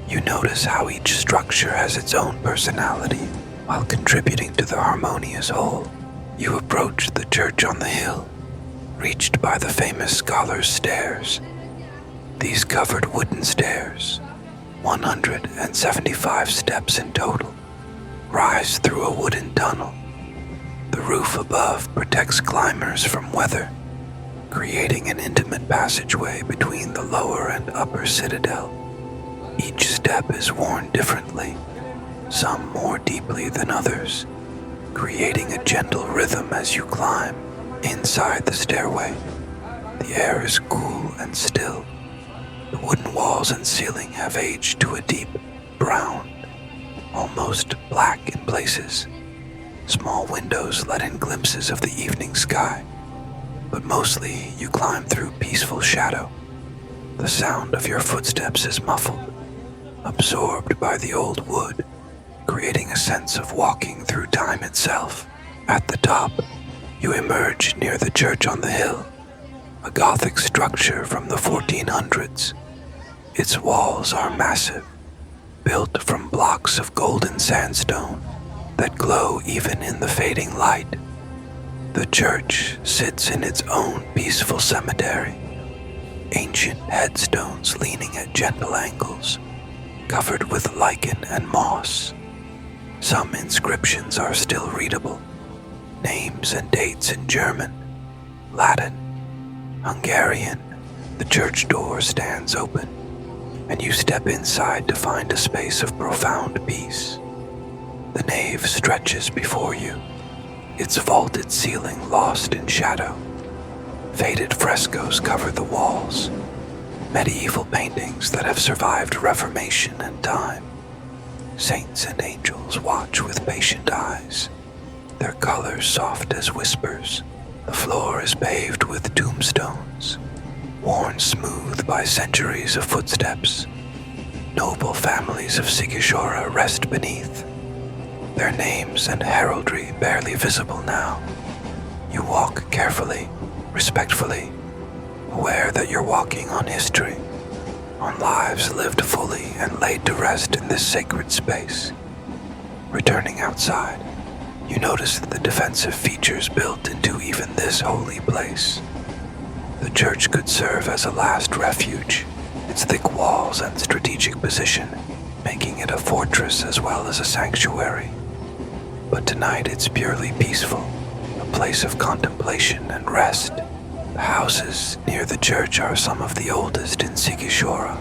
you notice how each structure has its own personality while contributing to the harmonious whole. You approach the church on the hill, reached by the famous Scholar's Stairs. These covered wooden stairs, 175 steps in total, rise through a wooden tunnel. The roof above protects climbers from weather, creating an intimate passageway between the lower and upper citadel. Each step is worn differently, some more deeply than others, creating a gentle rhythm as you climb. Inside the stairway, the air is cool and still. The wooden walls and ceiling have aged to a deep brown, almost black in places. Small windows let in glimpses of the evening sky, but mostly you climb through peaceful shadow. The sound of your footsteps is muffled, absorbed by the old wood, creating a sense of walking through time itself. At the top, you emerge near the church on the hill, a Gothic structure from the 1400s. Its walls are massive, built from blocks of golden sandstone that glow even in the fading light. The church sits in its own peaceful cemetery, ancient headstones leaning at gentle angles, covered with lichen and moss. Some inscriptions are still readable, names and dates in German, Latin, Hungarian. The church door stands open, and you step inside to find a space of profound peace. The nave stretches before you, its vaulted ceiling lost in shadow. Faded frescoes cover the walls, medieval paintings that have survived Reformation and time. Saints and angels watch with patient eyes, their colors soft as whispers. The floor is paved with tombstones, worn smooth by centuries of footsteps. Noble families of Sighișoara rest beneath, their names and heraldry barely visible now. You walk carefully, respectfully, aware that you're walking on history, on lives lived fully and laid to rest in this sacred space. Returning outside, you notice the defensive features built into even this holy place. The church could serve as a last refuge, its thick walls and strategic position, making it a fortress as well as a sanctuary. But tonight it's purely peaceful, a place of contemplation and rest. The houses near the church are some of the oldest in Sighișoara.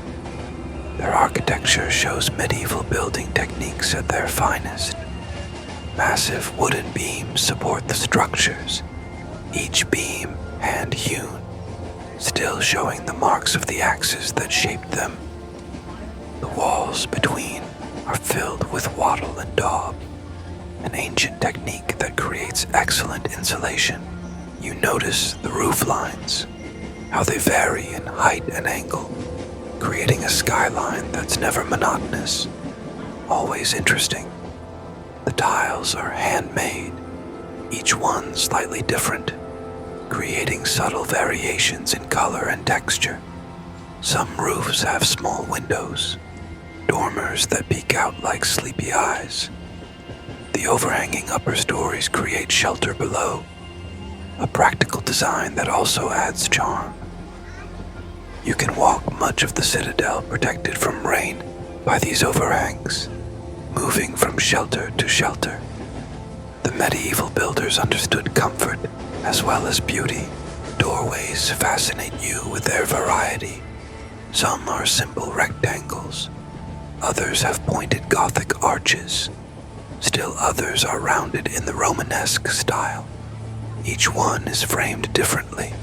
Their architecture shows medieval building techniques at their finest. Massive wooden beams support the structures, each beam hand-hewn, still showing the marks of the axes that shaped them. The walls between are filled with wattle and daub, an ancient technique that creates excellent insulation. You notice the roof lines, how they vary in height and angle, creating a skyline that's never monotonous, always interesting. The tiles are handmade, each one slightly different, creating subtle variations in color and texture. Some roofs have small windows, dormers that peek out like sleepy eyes. The overhanging upper stories create shelter below, a practical design that also adds charm. You can walk much of the citadel protected from rain by these overhangs, moving from shelter to shelter. The medieval builders understood comfort as well as beauty. Doorways fascinate you with their variety. Some are simple rectangles, others have pointed Gothic arches. Still others are rounded in the Romanesque style. Each one is framed differently,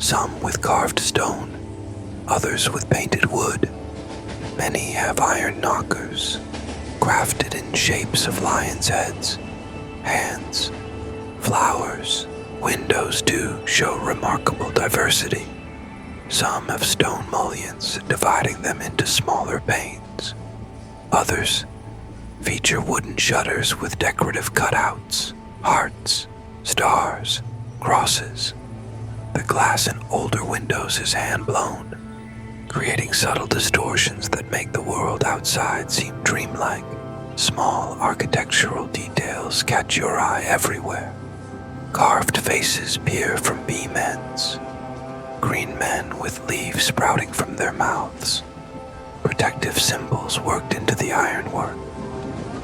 some with carved stone, others with painted wood. Many have iron knockers, crafted in shapes of lions' heads, hands, flowers. Windows, too, show remarkable diversity. Some have stone mullions, dividing them into smaller panes. Others feature wooden shutters with decorative cutouts, hearts, stars, crosses. The glass in older windows is hand-blown, creating subtle distortions that make the world outside seem dreamlike. Small architectural details catch your eye everywhere. Carved faces peer from beam ends. Green men with leaves sprouting from their mouths. Protective symbols worked into the ironwork.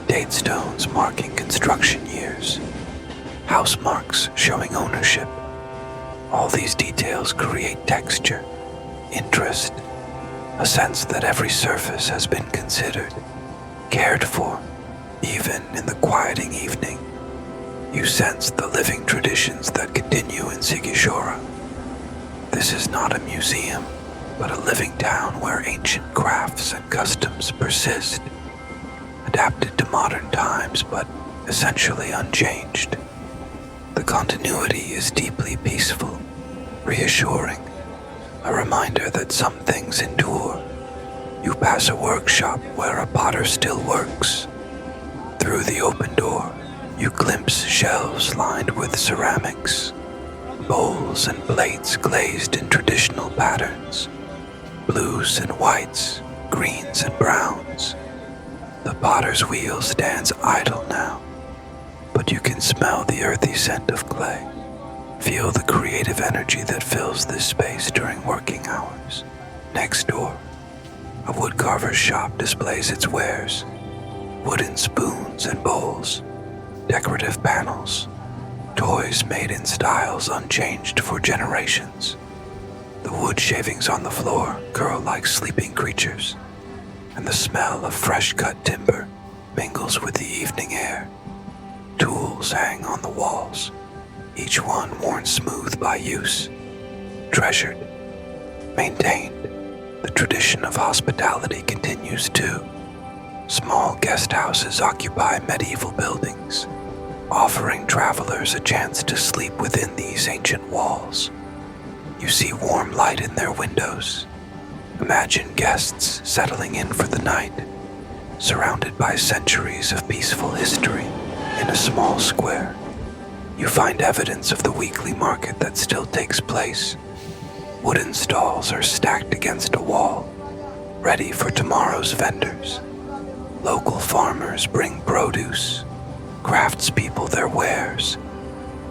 Date stones marking construction years. House marks showing ownership. All these details create texture, interest, a sense that every surface has been considered, cared for, even in the quieting evening. You sense the living traditions that continue in Sighișoara. This is not a museum, but a living town where ancient crafts and customs persist, adapted to modern times but essentially unchanged. The continuity is deeply peaceful, reassuring, a reminder that some things endure. You pass a workshop where a potter still works. Through the open door, you glimpse shelves lined with ceramics, bowls and plates glazed in traditional patterns, blues and whites, greens and browns. The potter's wheel stands idle now, but you can smell the earthy scent of clay. Feel the creative energy that fills this space during working hours. Next door, a woodcarver's shop displays its wares, wooden spoons and bowls, decorative panels, toys made in styles unchanged for generations. The wood shavings on the floor curl like sleeping creatures, and the smell of fresh-cut timber mingles with the evening air. Tools hang on the walls, each one worn smooth by use, treasured, maintained. The tradition of hospitality continues too. Small guest houses occupy medieval buildings, offering travelers a chance to sleep within these ancient walls. You see warm light in their windows. Imagine guests settling in for the night, surrounded by centuries of peaceful history in a small square. You find evidence of the weekly market that still takes place. Wooden stalls are stacked against a wall, ready for tomorrow's vendors. Local farmers bring produce, craftspeople their wares,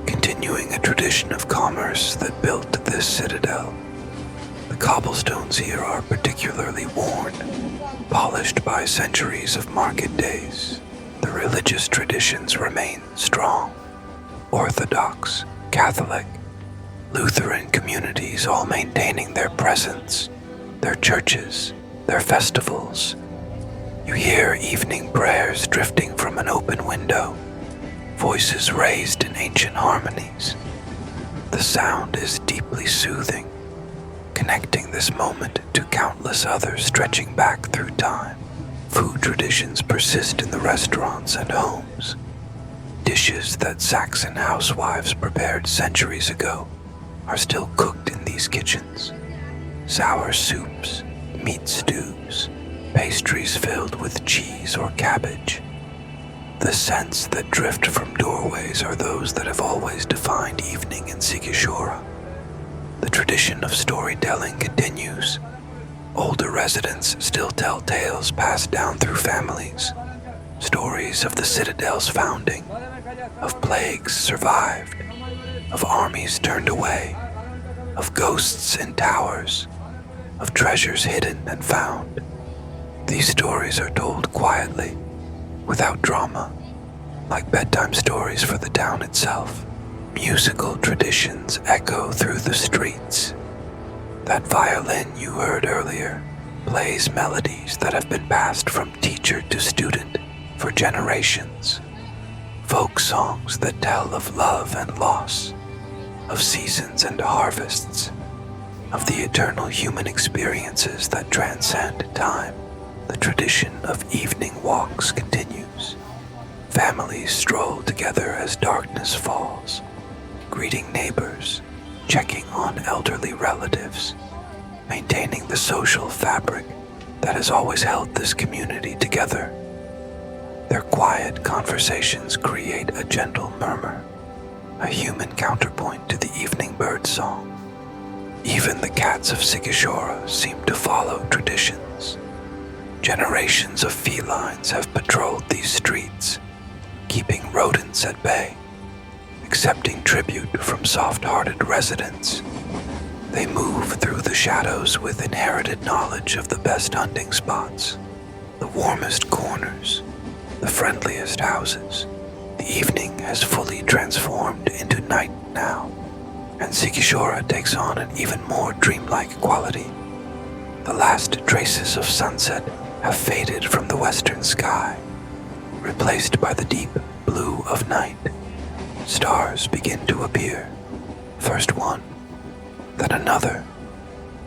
continuing a tradition of commerce that built this citadel. The cobblestones here are particularly worn, polished by centuries of market days. The religious traditions remain strong. Orthodox, Catholic, Lutheran communities all maintaining their presence, their churches, their festivals. You hear evening prayers drifting from an open window, voices raised in ancient harmonies. The sound is deeply soothing, connecting this moment to countless others stretching back through time. Food traditions persist in the restaurants and homes. Dishes that Saxon housewives prepared centuries ago are still cooked in these kitchens. Sour soups, meat stews, pastries filled with cheese or cabbage. The scents that drift from doorways are those that have always defined evening in Sighișoara. The tradition of storytelling continues. Older residents still tell tales passed down through families. Stories of the citadel's founding, of plagues survived, of armies turned away, of ghosts in towers, of treasures hidden and found. These stories are told quietly, without drama, like bedtime stories for the town itself. Musical traditions echo through the streets. That violin you heard earlier plays melodies that have been passed from teacher to student for generations. Folk songs that tell of love and loss, of seasons and harvests, of the eternal human experiences that transcend time. The tradition of evening walks continues. Families stroll together as darkness falls, greeting neighbors, checking on elderly relatives, maintaining the social fabric that has always held this community together. Their quiet conversations create a gentle murmur, a human counterpoint to the evening bird song. Even the cats of Sighișoara seem to follow traditions. Generations of felines have patrolled these streets, keeping rodents at bay, accepting tribute from soft-hearted residents. They move through the shadows with inherited knowledge of the best hunting spots, the warmest corners, the friendliest houses. The evening has fully transformed into night now, and Sighișoara takes on an even more dreamlike quality. The last traces of sunset have faded from the western sky, replaced by the deep blue of night. Stars begin to appear, first one, then another,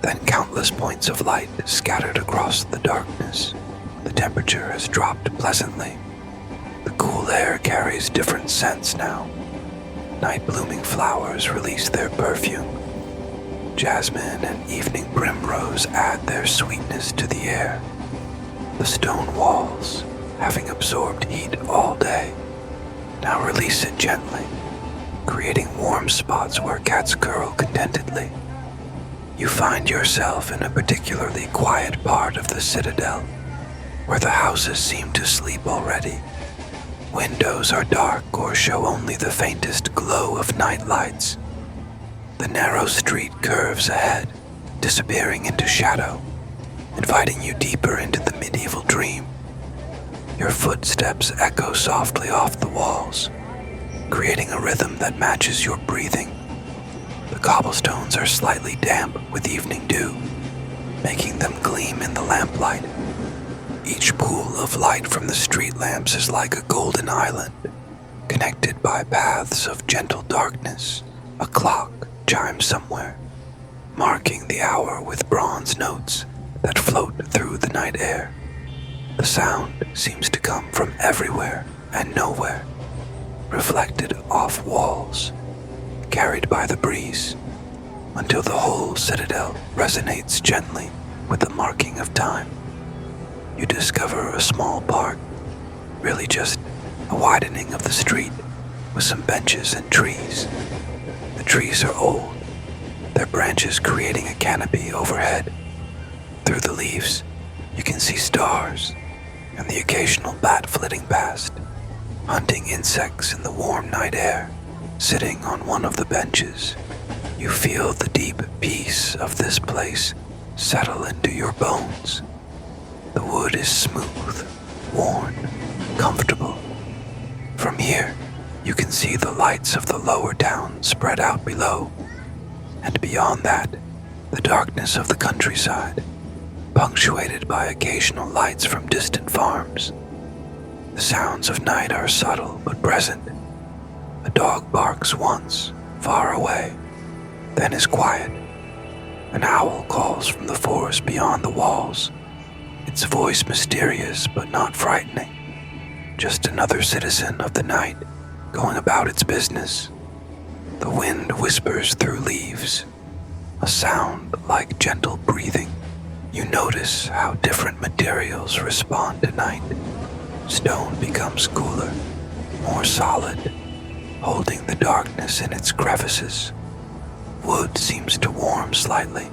then countless points of light scattered across the darkness. The temperature has dropped pleasantly. The cool air carries different scents now. Night-blooming flowers release their perfume. Jasmine and evening primrose add their sweetness to the air. The stone walls, having absorbed heat all day, now release it gently, creating warm spots where cats curl contentedly. You find yourself in a particularly quiet part of the citadel, where the houses seem to sleep already. Windows are dark or show only the faintest glow of night lights. The narrow street curves ahead, disappearing into shadow, inviting you deeper into the medieval dream. Your footsteps echo softly off the walls, creating a rhythm that matches your breathing. The cobblestones are slightly damp with evening dew, making them gleam in the lamplight. Each pool of light from the street lamps is like a golden island, connected by paths of gentle darkness. A clock chimes somewhere, marking the hour with bronze notes that float through the night air. The sound seems to come from everywhere and nowhere, reflected off walls, carried by the breeze, until the whole citadel resonates gently with the marking of time. You discover a small park, really just a widening of the street with some benches and trees. The trees are old, their branches creating a canopy overhead. Through the leaves, you can see stars and the occasional bat flitting past, hunting insects in the warm night air. Sitting on one of the benches, You feel the deep peace of this place settle into your bones. The wood is smooth, worn, comfortable. From here, you can see the lights of the lower town spread out below, and beyond that, the darkness of the countryside, punctuated by occasional lights from distant farms. The sounds of night are subtle but present. A dog barks once, far away, then is quiet. An owl calls from the forest beyond the walls, its voice mysterious but not frightening. Just another citizen of the night, going about its business. The wind whispers through leaves, a sound like gentle breathing. You notice how different materials respond to night. Stone becomes cooler, more solid, holding the darkness in its crevices. Wood seems to warm slightly,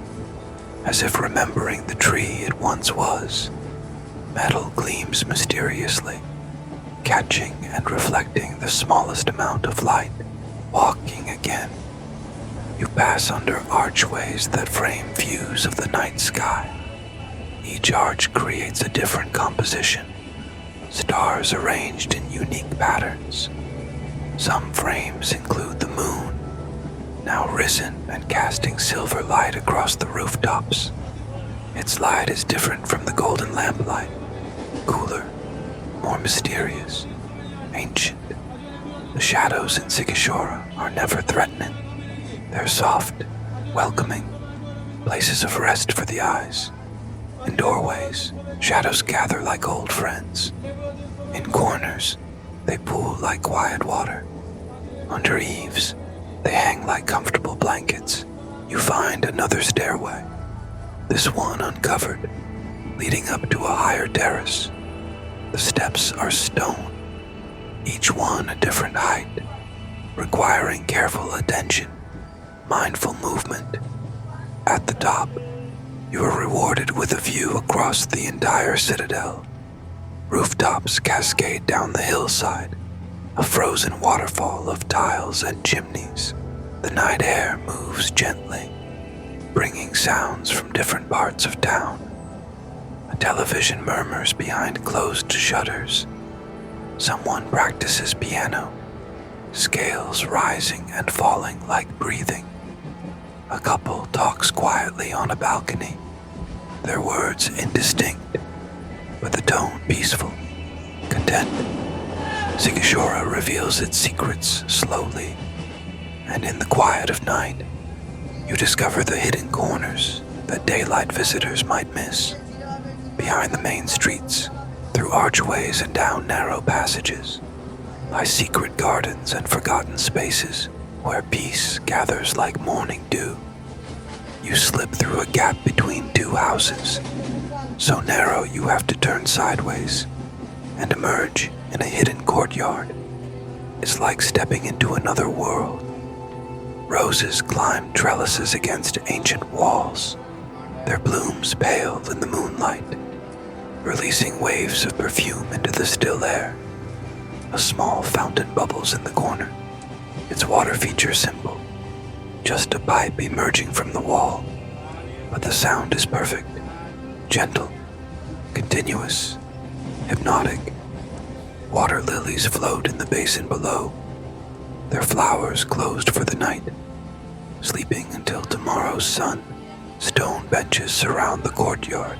as if remembering the tree it once was. Metal gleams mysteriously, catching and reflecting the smallest amount of light. Walking again, you pass under archways that frame views of the night sky. Each arch creates a different composition, stars arranged in unique patterns. Some frames include the moon, now risen and casting silver light across the rooftops. Its light is different from the golden lamplight, cooler, more mysterious, ancient. The shadows in Sighișoara are never threatening. They're soft, welcoming, places of rest for the eyes. In doorways, shadows gather like old friends. In corners, they pool like quiet water. Under eaves, they hang like comfortable blankets. You find another stairway, this one uncovered, leading up to a higher terrace. The steps are stone, each one a different height, requiring careful attention, mindful movement. At the top, you are rewarded with a view across the entire citadel. Rooftops cascade down the hillside, a frozen waterfall of tiles and chimneys. The night air moves gently, bringing sounds from different parts of town. A television murmurs behind closed shutters. Someone practices piano, scales rising and falling like breathing. A couple talks quietly on a balcony, their words indistinct, but the tone peaceful, content. Sighișoara reveals its secrets slowly, and in the quiet of night, you discover the hidden corners that daylight visitors might miss. Behind the main streets, through archways and down narrow passages, lie secret gardens and forgotten spaces where peace gathers like morning dew. You slip through a gap between two houses, so narrow you have to turn sideways, and emerge in a hidden courtyard. It's like stepping into another world. Roses climb trellises against ancient walls, their blooms pale in the moonlight, releasing waves of perfume into the still air. A small fountain bubbles in the corner, its water feature simple, just a pipe emerging from the wall. But the sound is perfect, gentle, continuous, hypnotic. Water lilies float in the basin below, their flowers closed for the night, sleeping until tomorrow's sun. Stone benches surround the courtyard,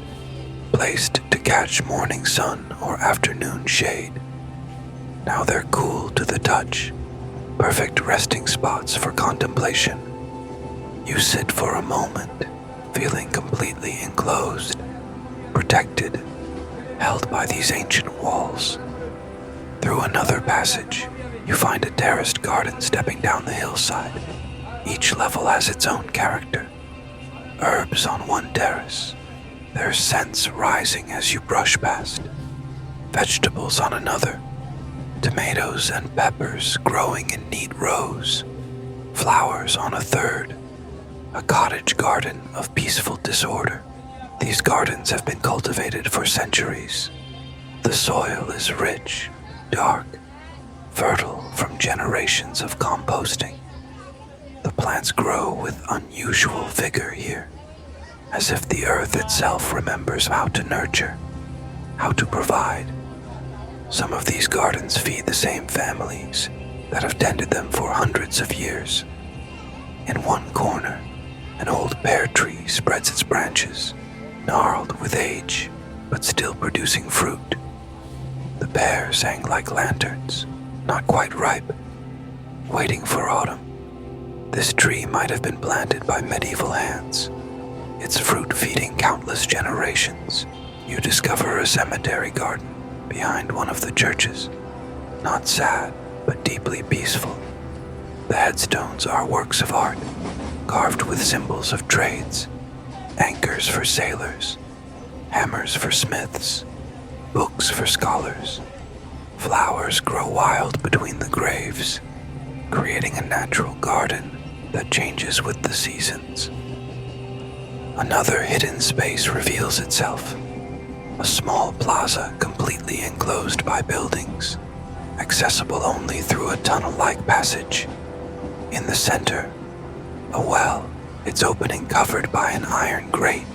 placed to catch morning sun or afternoon shade. Now they're cool to the touch, perfect resting spots for contemplation. You sit for a moment, feeling completely enclosed, protected, held by these ancient walls. Through another passage, you find a terraced garden stepping down the hillside. Each level has its own character. Herbs on one terrace, their scents rising as you brush past. Vegetables on another, tomatoes and peppers growing in neat rows. Flowers on a third, a cottage garden of peaceful disorder. These gardens have been cultivated for centuries. The soil is rich, dark, fertile from generations of composting. The plants grow with unusual vigor here, as if the earth itself remembers how to nurture, how to provide. Some of these gardens feed the same families that have tended them for hundreds of years. In one corner, an old pear tree spreads its branches, gnarled with age, but still producing fruit. The pears hang like lanterns, not quite ripe, waiting for autumn. This tree might have been planted by medieval hands, its fruit feeding countless generations. You discover a cemetery garden behind one of the churches, not sad, but deeply peaceful. The headstones are works of art, carved with symbols of trades, anchors for sailors, hammers for smiths, books for scholars. Flowers grow wild between the graves, creating a natural garden that changes with the seasons. Another hidden space reveals itself, a small plaza completely enclosed by buildings, accessible only through a tunnel-like passage. In the center, a well, its opening covered by an iron grate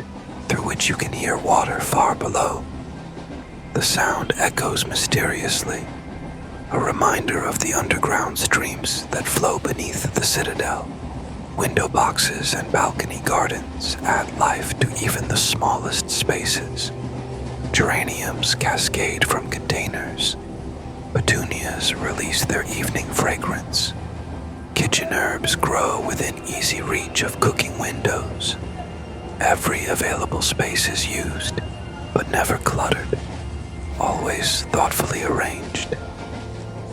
through which you can hear water far below. The sound echoes mysteriously, a reminder of the underground streams that flow beneath the citadel. Window boxes and balcony gardens add life to even the smallest spaces. Geraniums cascade from containers. Petunias release their evening fragrance. Kitchen herbs grow within easy reach of cooking windows. Every available space is used, but never cluttered, always thoughtfully arranged.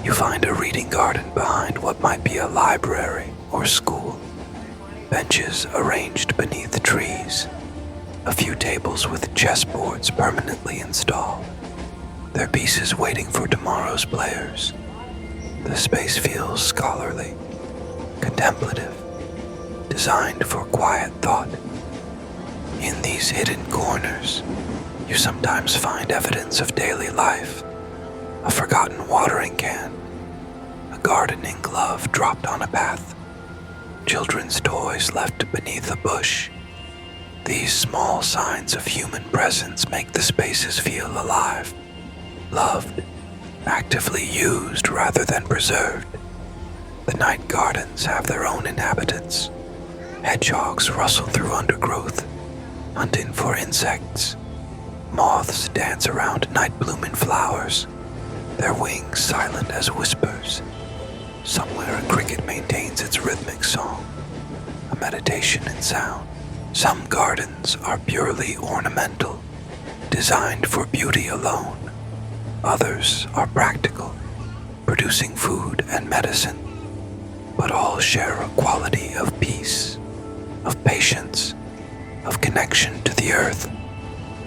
You find a reading garden behind what might be a library or school. Benches arranged beneath trees. A few tables with chessboards permanently installed, their pieces waiting for tomorrow's players. The space feels scholarly, contemplative, designed for quiet thought. In these hidden corners, you sometimes find evidence of daily life, a forgotten watering can, a gardening glove dropped on a path, children's toys left beneath a bush. These small signs of human presence make the spaces feel alive, loved, actively used rather than preserved. The night gardens have their own inhabitants. Hedgehogs rustle through undergrowth, hunting for insects. Moths dance around night-blooming flowers, their wings silent as whispers. Somewhere a cricket maintains its rhythmic song, a meditation in sound. Some gardens are purely ornamental, designed for beauty alone. Others are practical, producing food and medicine, but all share a quality of peace, of patience, of connection to the earth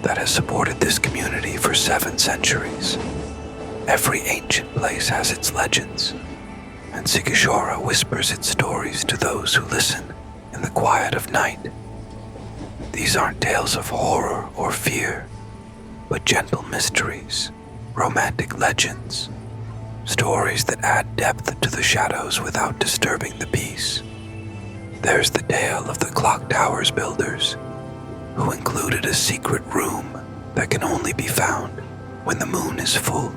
that has supported this community for 7 centuries. Every ancient place has its legends, and Sighișoara whispers its stories to those who listen in the quiet of night. These aren't tales of horror or fear, but gentle mysteries, romantic legends, stories that add depth to the shadows without disturbing the peace. There's the tale of the clock tower's builders, who included a secret room that can only be found when the moon is full.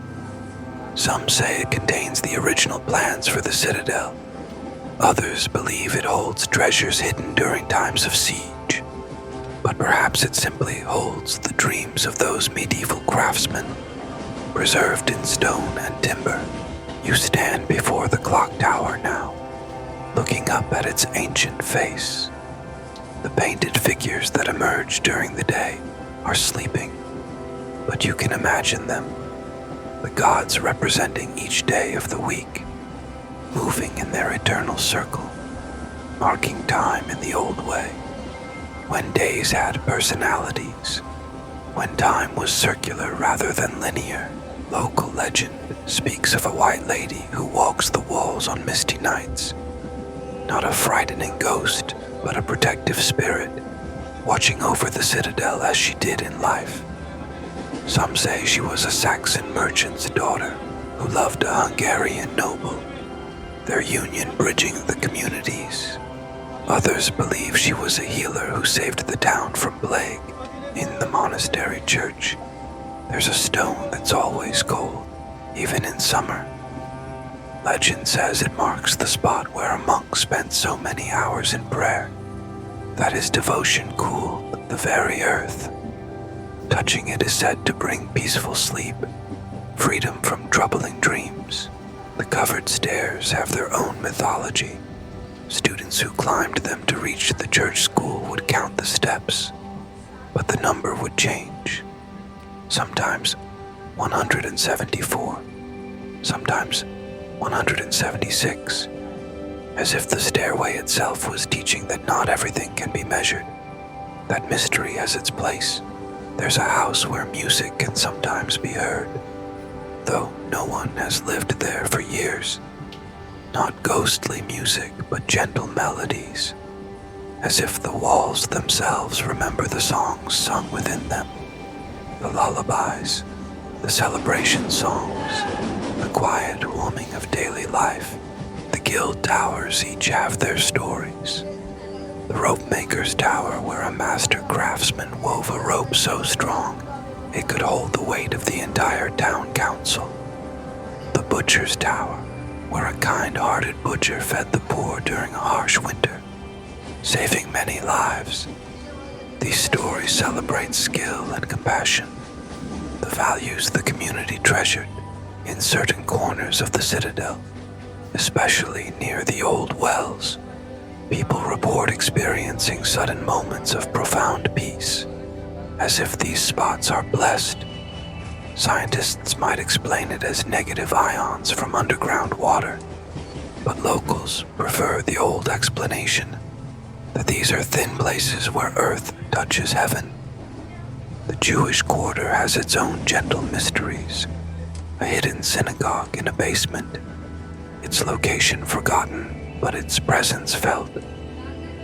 Some say it contains the original plans for the citadel. Others believe it holds treasures hidden during times of siege. But perhaps it simply holds the dreams of those medieval craftsmen, preserved in stone and timber. You stand before the clock tower now, looking up at its ancient face. The painted figures that emerge during the day are sleeping, but you can imagine them, the gods representing each day of the week, moving in their eternal circle, marking time in the old way, when days had personalities, when time was circular rather than linear. Local legend speaks of a white lady who walks the walls on misty nights, not a frightening ghost, but a protective spirit, watching over the citadel as she did in life. Some say she was a Saxon merchant's daughter who loved a Hungarian noble, their union bridging the communities. Others believe she was a healer who saved the town from plague. In the monastery church, there's a stone that's always cold, even in summer. Legend says it marks the spot where a monk spent so many hours in prayer that his devotion cooled the very earth. Touching it is said to bring peaceful sleep, freedom from troubling dreams. The covered stairs have their own mythology. Students who climbed them to reach the church school would count the steps, but the number would change. Sometimes 174, sometimes 176, as if the stairway itself was teaching that not everything can be measured, that mystery has its place. There's a house where music can sometimes be heard, though no one has lived there for years. Not ghostly music, but gentle melodies, as if the walls themselves remember the songs sung within them, the lullabies, the celebration songs, the quiet humming of daily life. The guild towers each have their stories. The rope maker's tower, where a master craftsman wove a rope so strong it could hold the weight of the entire town council. The butcher's tower, where a kind-hearted butcher fed the poor during a harsh winter, saving many lives. These stories celebrate skill and compassion, the values the community treasured in certain corners of the citadel, especially near the old wells. People report experiencing sudden moments of profound peace, as if these spots are blessed. Scientists might explain it as negative ions from underground water, but locals prefer the old explanation that these are thin places where earth touches heaven. The Jewish quarter has its own gentle mysteries, a hidden synagogue in a basement, its location forgotten, but its presence felt.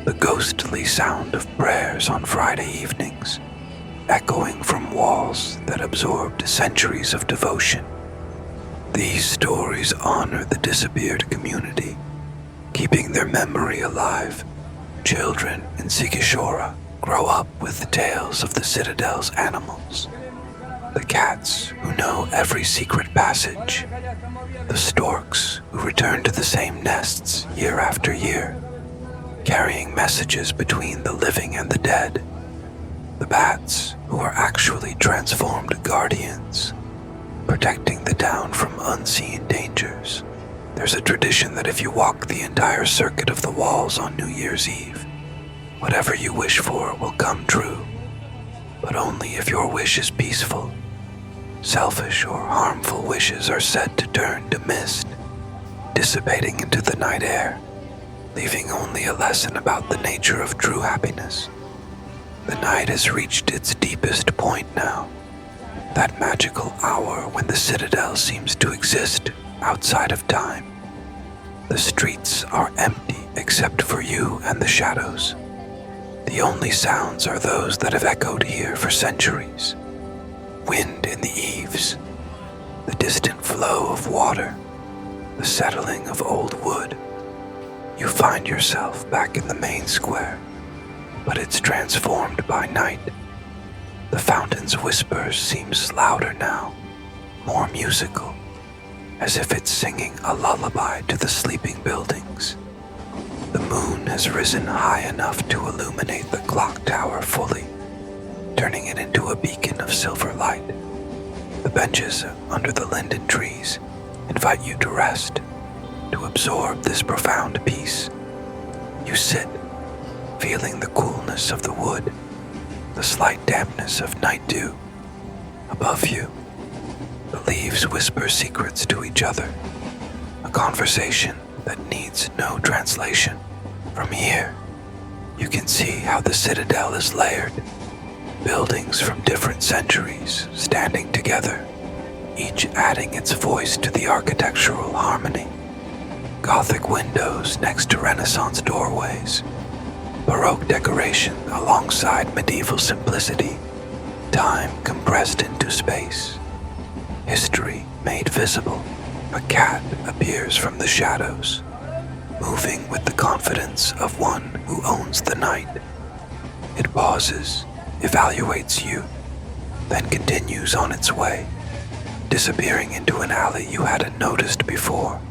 The ghostly sound of prayers on Friday evenings, echoing from walls that absorbed centuries of devotion. These stories honor the disappeared community, keeping their memory alive. Children in Sighișoara grow up with the tales of the citadel's animals, the cats who know every secret passage, the storks who return to the same nests year after year, carrying messages between the living and the dead, the bats who are actually transformed guardians, protecting the town from unseen dangers. There's a tradition that if you walk the entire circuit of the walls on New Year's Eve, whatever you wish for will come true, but only if your wish is peaceful. Selfish or harmful wishes are said to turn to mist, dissipating into the night air, leaving only a lesson about the nature of true happiness. The night has reached its deepest point now, that magical hour when the citadel seems to exist outside of time. The streets are empty except for you and the shadows. The only sounds are those that have echoed here for centuries. Wind in the eaves, the distant flow of water, the settling of old wood. You find yourself back in the main square, but it's transformed by night. The fountain's whispers seems louder now, more musical, as if it's singing a lullaby to the sleeping buildings. The moon has risen high enough to illuminate the clock tower fully, turning it into a beacon of silver light. The benches under the linden trees invite you to rest, to absorb this profound peace. You sit, feeling the coolness of the wood, the slight dampness of night dew. Above you, the leaves whisper secrets to each other, a conversation that needs no translation. From here, you can see how the citadel is layered, buildings from different centuries standing together, each adding its voice to the architectural harmony. Gothic windows next to Renaissance doorways, Baroque decoration alongside medieval simplicity, time compressed into space, history made visible. A cat appears from the shadows, moving with the confidence of one who owns the night. It pauses, evaluates you, then continues on its way, disappearing into an alley you hadn't noticed before.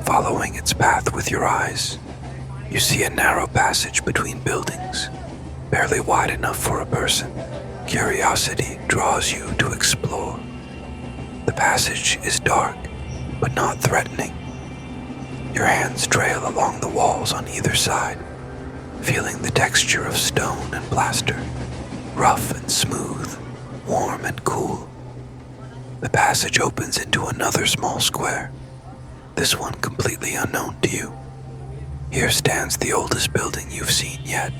Following its path with your eyes, you see a narrow passage between buildings, barely wide enough for a person. Curiosity draws you to explore. The passage is dark, but not threatening. Your hands trail along the walls on either side, feeling the texture of stone and plaster, rough and smooth, warm and cool. The passage opens into another small square, this one completely unknown to you. Here stands the oldest building you've seen yet,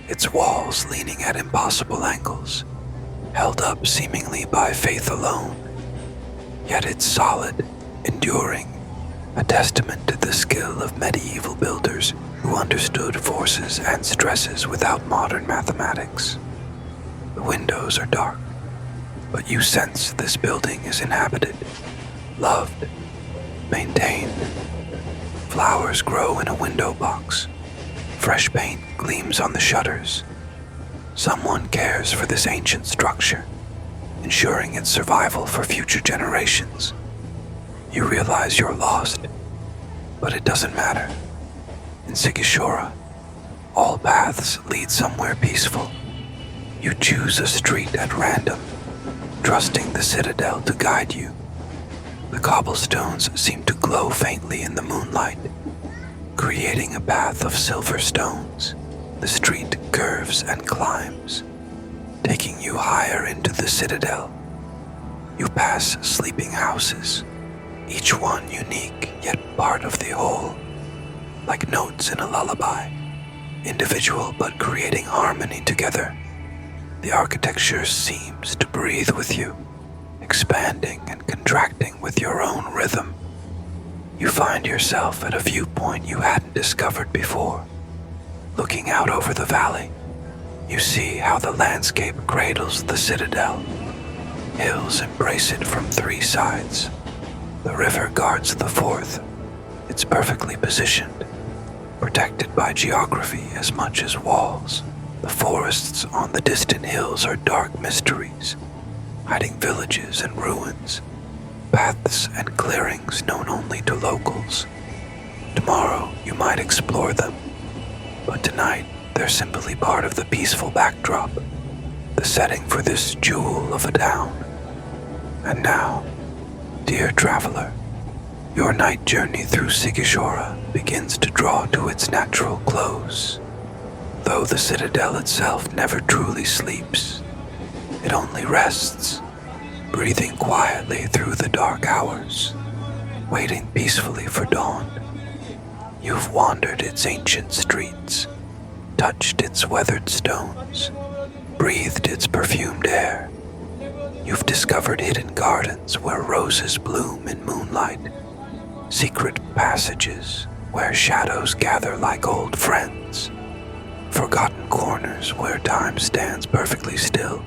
its walls leaning at impossible angles, held up seemingly by faith alone. Yet it's solid, enduring, a testament to the skill of medieval builders who understood forces and stresses without modern mathematics. The windows are dark, but you sense this building is inhabited, loved, maintained. Flowers grow in a window box. Fresh paint gleams on the shutters. Someone cares for this ancient structure, ensuring its survival for future generations. You realize you're lost, but it doesn't matter. In Sighișoara, all paths lead somewhere peaceful. You choose a street at random, trusting the citadel to guide you. The cobblestones seem to glow faintly in the moonlight, creating a path of silver stones. The street curves and climbs, taking you higher into the citadel. You pass sleeping houses, each one unique yet part of the whole, like notes in a lullaby, individual but creating harmony together. The architecture seems to breathe with you, expanding and contracting with your own rhythm. You find yourself at a viewpoint you hadn't discovered before. Looking out over the valley, you see how the landscape cradles the citadel. Hills embrace it from three sides. The river guards the fourth. It's perfectly positioned, protected by geography as much as walls. The forests on the distant hills are dark mysteries, hiding villages and ruins, paths and clearings known only to locals. Tomorrow you might explore them, but tonight they're simply part of the peaceful backdrop, the setting for this jewel of a town. And now, dear traveler, your night journey through Sighișoara begins to draw to its natural close. Though the citadel itself never truly sleeps, it only rests, breathing quietly through the dark hours, waiting peacefully for dawn. You've wandered its ancient streets, touched its weathered stones, breathed its perfumed air. You've discovered hidden gardens where roses bloom in moonlight, secret passages where shadows gather like old friends, forgotten corners where time stands perfectly still.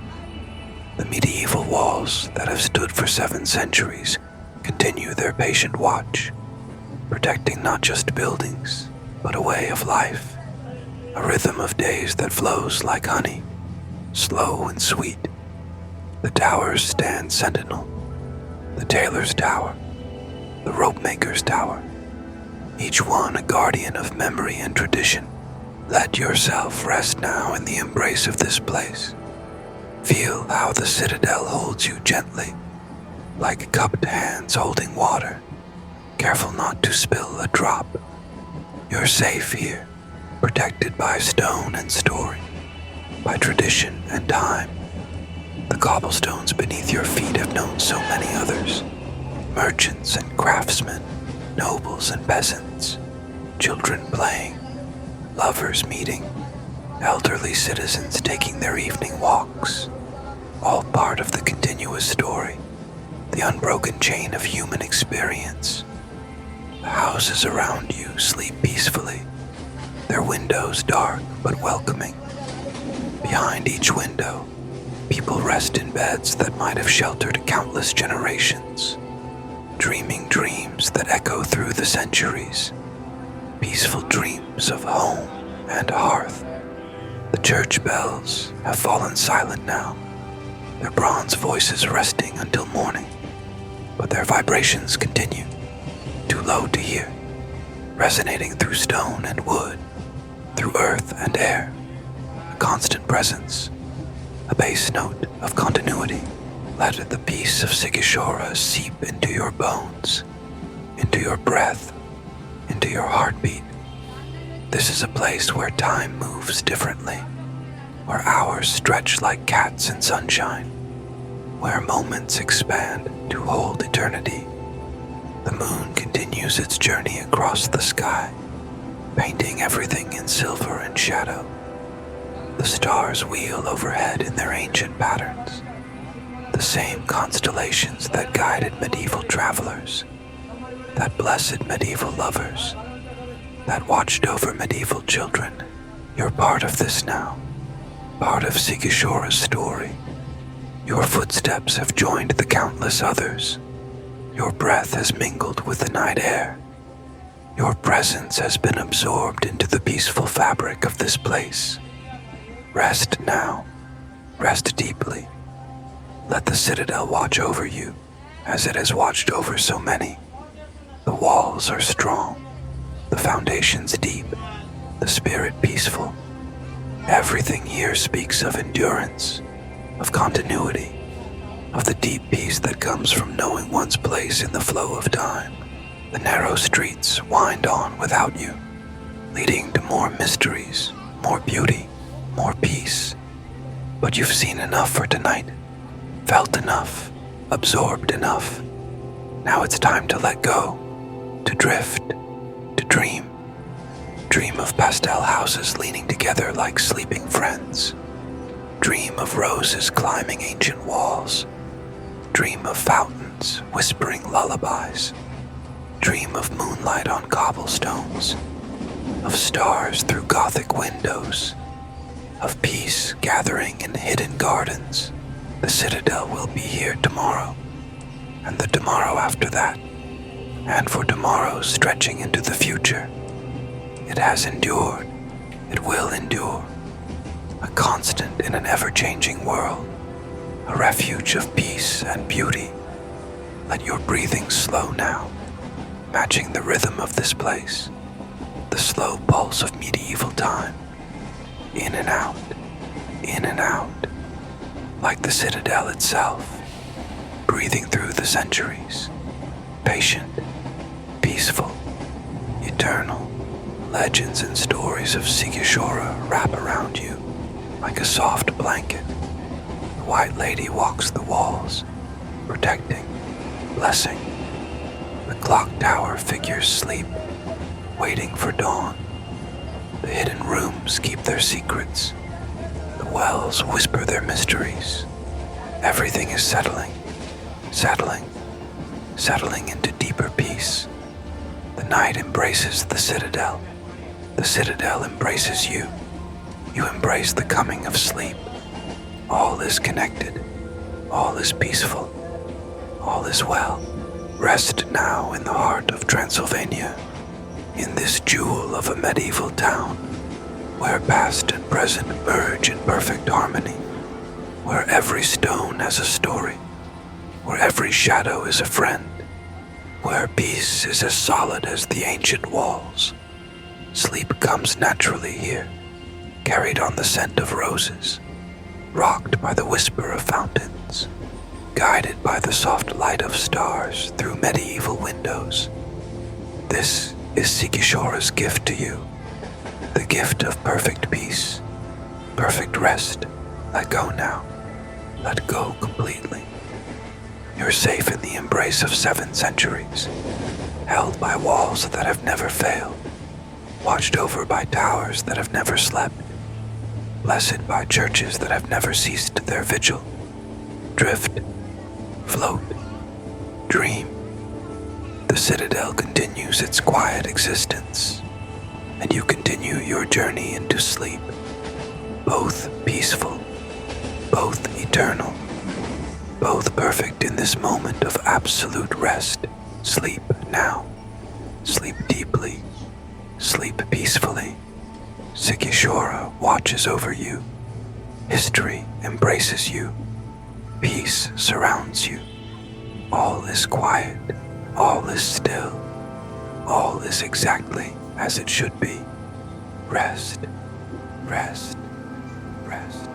The medieval walls that have stood for 7 centuries continue their patient watch, protecting not just buildings, but a way of life, a rhythm of days that flows like honey, slow and sweet. The towers stand sentinel, the tailor's tower, the ropemaker's tower, each one a guardian of memory and tradition. Let yourself rest now in the embrace of this place. Feel how the citadel holds you gently, like cupped hands holding water, careful not to spill a drop. You're safe here, protected by stone and story, by tradition and time. The cobblestones beneath your feet have known so many others, merchants and craftsmen, nobles and peasants, children playing, lovers meeting, elderly citizens taking their evening walks, all part of the continuous story, the unbroken chain of human experience. The houses around you sleep peacefully, their windows dark but welcoming. Behind each window, people rest in beds that might have sheltered countless generations, dreaming dreams that echo through the centuries. peaceful dreams of home and hearth. The church bells have fallen silent now, their bronze voices resting until morning, but their vibrations continue, too low to hear, resonating through stone and wood, through earth and air, a constant presence, a bass note of continuity. Let the peace of Sighișoara seep into your bones, into your breath, into your heartbeat. This is a place where time moves differently, where hours stretch like cats in sunshine, where moments expand to hold eternity. The moon continues its journey across the sky, painting everything in silver and shadow. The stars wheel overhead in their ancient patterns, the same constellations that guided medieval travelers, that blessed medieval lovers, that watched over medieval children. You're part of this now, part of Sighișoara's story. Your footsteps have joined the countless others. Your breath has mingled with the night air. Your presence has been absorbed into the peaceful fabric of this place. Rest now. Rest deeply. Let the citadel watch over you, as it has watched over so many. The walls are strong, the foundations deep, the spirit peaceful. Everything here speaks of endurance, of continuity, of the deep peace that comes from knowing one's place in the flow of time. The narrow streets wind on without you, leading to more mysteries, more beauty, more peace. But you've seen enough for tonight, felt enough, absorbed enough. Now it's time to let go, to drift, to dream. Dream of pastel houses leaning together like sleeping friends. Dream of roses climbing ancient walls. Dream of fountains whispering lullabies. Dream of moonlight on cobblestones, of stars through Gothic windows, of peace gathering in hidden gardens. The citadel will be here tomorrow, and the tomorrow after that, and for tomorrow stretching into the future. It has endured, it will endure, a constant in an ever-changing world, a refuge of peace and beauty. Let your breathing slow now, matching the rhythm of this place, the slow pulse of medieval time, in and out, like the citadel itself, breathing through the centuries, patient, peaceful, eternal. Legends and stories of Sighișoara wrap around you like a soft blanket. The White Lady walks the walls, protecting, blessing. The clock tower figures sleep, waiting for dawn. The hidden rooms keep their secrets. The wells whisper their mysteries. Everything is settling into deeper peace. The night embraces the citadel. The citadel embraces you. You embrace the coming of sleep. All is connected. All is peaceful. All is well. Rest now in the heart of Transylvania, in this jewel of a medieval town, where past and present merge in perfect harmony, where every stone has a story, where every shadow is a friend, where peace is as solid as the ancient walls. Sleep comes naturally here, carried on the scent of roses, rocked by the whisper of fountains, guided by the soft light of stars through medieval windows. This is Sighișoara's gift to you, the gift of perfect peace, perfect rest. Let go now. Let go completely. You're safe in the embrace of 7 centuries, held by walls that have never failed, watched over by towers that have never slept, blessed by churches that have never ceased their vigil. Drift, float, dream. The citadel continues its quiet existence, and you continue your journey into sleep, both peaceful, both eternal, both perfect in this moment of absolute rest. Sleep now. Sleep deeply. Sleep peacefully. Sighișoara watches over you. History embraces you. Peace surrounds you. All is quiet. All is still. All is exactly as it should be. Rest, rest, rest.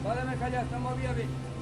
Vale, me callas, estamos bien.